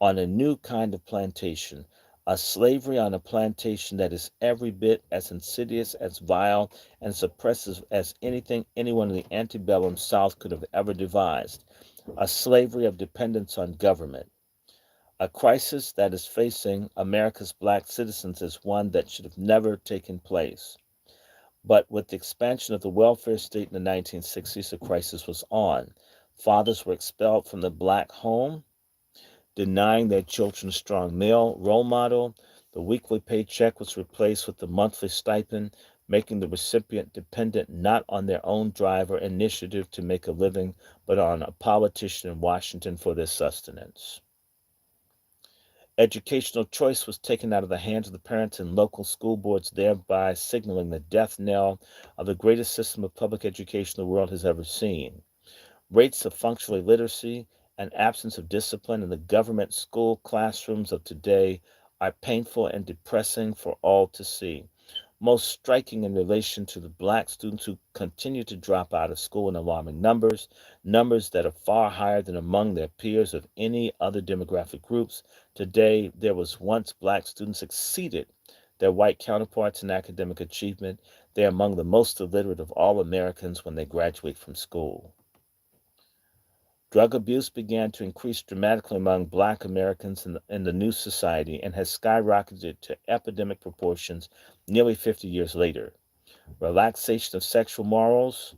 on a new kind of plantation, a slavery on a plantation that is every bit as insidious, as vile, and suppressive as anything anyone in the antebellum South could have ever devised, a slavery of dependence on government. A crisis that is facing America's black citizens is one that should have never taken place. But with the expansion of the welfare state in the 1960s, the crisis was on. Fathers were expelled from the black home. denying their children a strong male role model. The weekly paycheck was replaced with the monthly stipend, making the recipient dependent not on their own drive or initiative to make a living, but on a politician in Washington for their sustenance. Educational choice was taken out of the hands of the parents and local school boards, thereby signaling the death knell of the greatest system of public education the world has ever seen. Rates of functional illiteracy and absence of discipline in the government school classrooms of today are painful and depressing for all to see. Most striking in relation to the black students who continue to drop out of school in alarming numbers, numbers that are far higher than among their peers of any other demographic groups. Today, there was once black students exceeded their white counterparts in academic achievement. They are among the most illiterate of all Americans when they graduate from school. Drug abuse began to increase dramatically among black Americans in the new society and has skyrocketed to epidemic proportions nearly 50 years later. Relaxation of sexual morals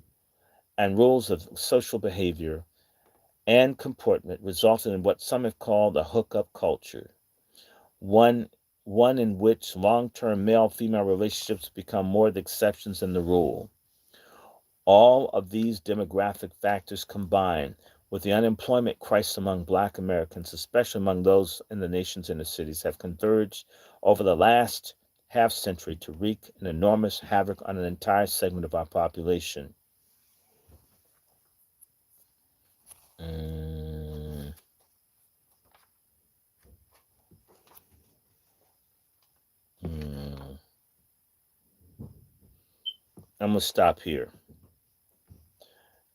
and rules of social behavior and comportment resulted in what some have called a hookup culture, one, one in which long-term male-female relationships become more the exceptions than the rule. All of these demographic factors combine with the unemployment crisis among black Americans, especially among those in the nation's inner cities, have converged over the last half century to wreak an enormous havoc on an entire segment of our population. Mm, mm. I'm going to stop here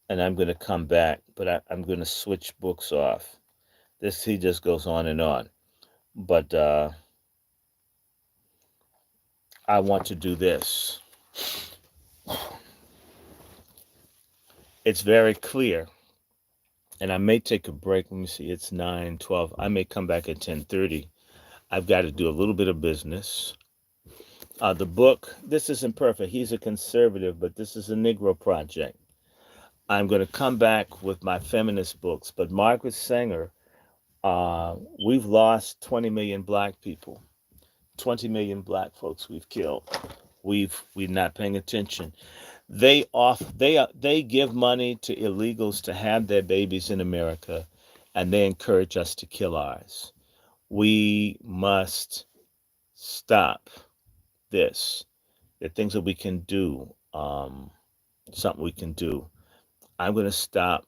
and I'm going to come back, but I'm going to switch books off. This, he just goes on and on. But I want to do this. It's very clear, and I may take a break. Let me see, it's 9:12. I may come back at 10:30. I've got to do a little bit of business. The book, this isn't perfect. He's a conservative, but this is a Negro project. I'm going to come back with my feminist books, but Margaret Sanger, we've lost 20 million black people. 20 million black folks we've killed. We're not paying attention. They give money to illegals to have their babies in America, and they encourage us to kill ours. We must stop this. There are things that we can do. Something we can do. I'm going to stop.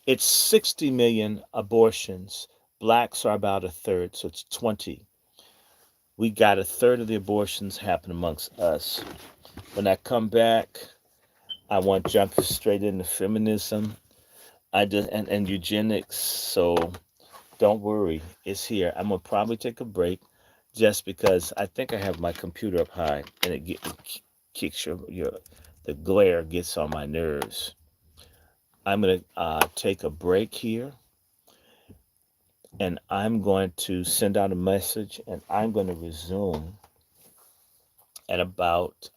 It's 60 million abortions. Blacks are about a third, so it's 20. We got a third of the abortions happen amongst us. When I come back, I want to jump straight into feminism. And eugenics. So don't worry, it's here. I'm gonna probably take a break, just because I think I have my computer up high and it kicks your the glare gets on my nerves. I'm gonna take a break here, and I'm going to send out a message, and I'm going to resume at about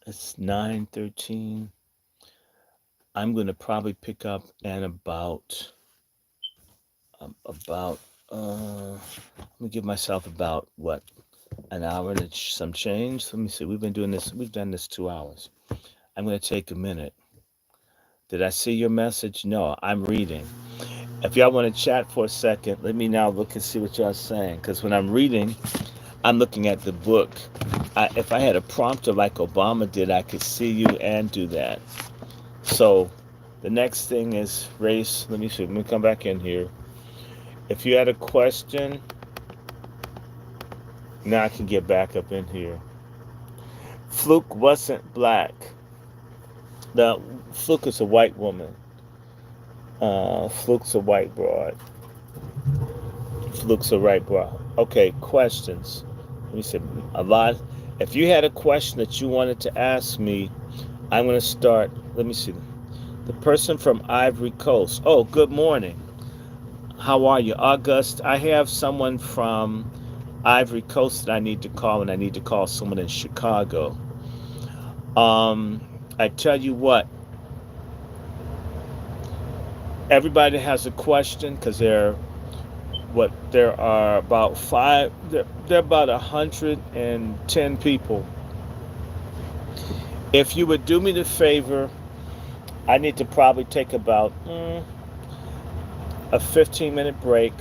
it's 9:13. I'm going to probably pick up at about let me give myself about what, an hour and some change. Let me see. We've done this 2 hours. I'm going to take a minute. Did I see your message? No, I'm reading. If y'all want to chat for a second, let me now look and see what y'all saying. Because when I'm reading, I'm looking at the book. If I had a prompter like Obama did, I could see you and do that. So the next thing is race. Let me see. Let me come back in here. If you had a question, now I can get back up in here. Fluke wasn't black. The Fluke is a white woman. Fluke's a white broad. Fluke's a white broad. Okay, questions. Let me see. A lot. If you had a question that you wanted to ask me, I'm going to start. Let me see. The person from Ivory Coast. Oh, good morning. How are you, August? I have someone from Ivory Coast that I need to call, and I need to call someone in Chicago. I tell you what, Everybody has a question because there are about there are about 110 people. If you would do me the favor, I need to probably take about a 15-minute break.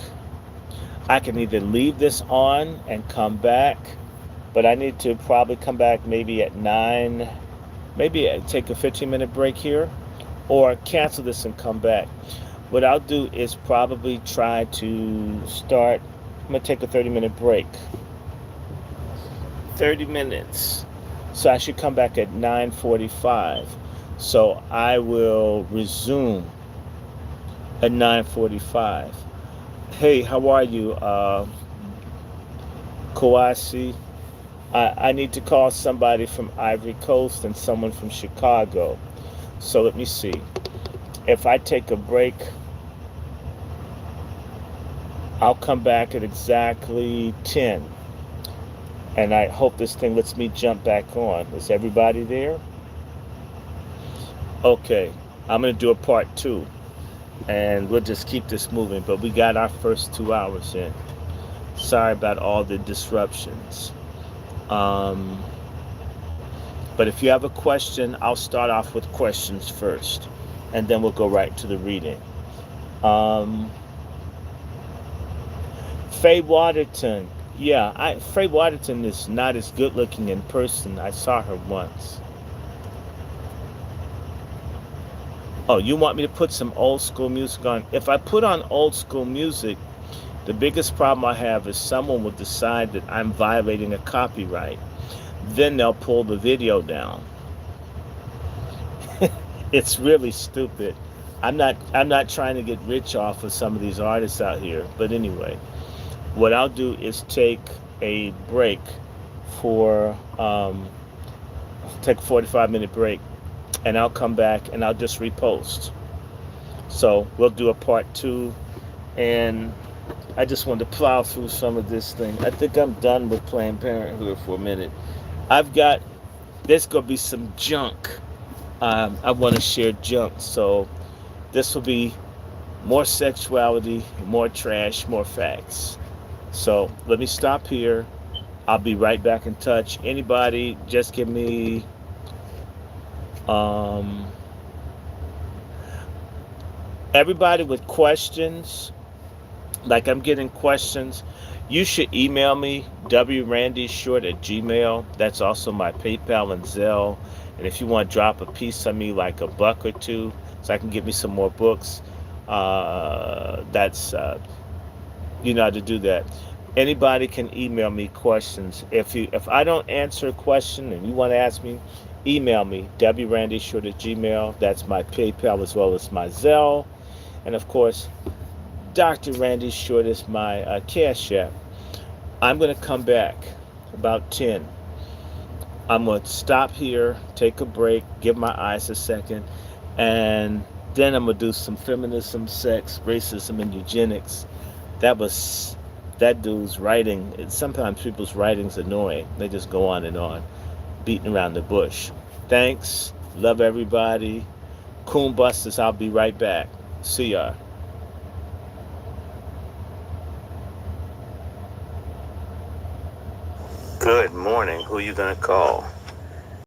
I can either leave this on and come back, but I need to probably come back maybe at 9, maybe take a 15-minute break here, or cancel this and come back. What I'll do is probably try to start. I'm going to take a 30-minute break. 30 minutes. So I should come back at 9:45. So I will resume at 9:45. Hey, how are you, Kawasi? I need to call somebody from Ivory Coast and someone from Chicago. So let me see. If I take a break, I'll come back at exactly 10. And I hope this thing lets me jump back on. Is everybody there? Okay. I'm going to do a part 2. And we'll just keep this moving. But we got our first 2 hours in. Sorry about all the disruptions. But if you have a question, I'll start off with questions first. And then we'll go right to the reading. Faye Waterton. Yeah, Faye Waterton is not as good looking in person. I saw her once. Oh, you want me to put some old school music on? If I put on old school music, the biggest problem I have is someone will decide that I'm violating a copyright. Then they'll pull the video down. It's really stupid. I'm not trying to get rich off of some of these artists out here. But anyway, what I'll do is take a break for take a 45-minute break, and I'll come back and I'll just repost. So we'll do a part 2, and I just wanted to plow through some of this thing. I think I'm done with Planned Parenthood for a minute. There's gonna be some junk. I want to share junk, so this will be more sexuality, more trash, more facts. So let me stop here. I'll be right back in touch. Anybody, just give me everybody with questions, like I'm getting questions, you should email me, wrandyshort@gmail. That's also my PayPal and Zelle. And if you want to drop a piece on me, like $1 or $2, so I can get me some more books, you know how to do that. Anybody can email me questions. If I don't answer a question and you want to ask me, email me, wrandyshort@gmail. That's my PayPal as well as my Zelle. And of course, Dr. Randy Short is my Cash App. I'm going to come back about 10. I'm going to stop here, take a break, give my eyes a second, and then I'm going to do some feminism, sex, racism, and eugenics. That dude's writing. Sometimes people's writing's annoying. They just go on and on, beating around the bush. Thanks. Love everybody. Coon Busters, I'll be right back. See ya. Good morning. Who you gonna call?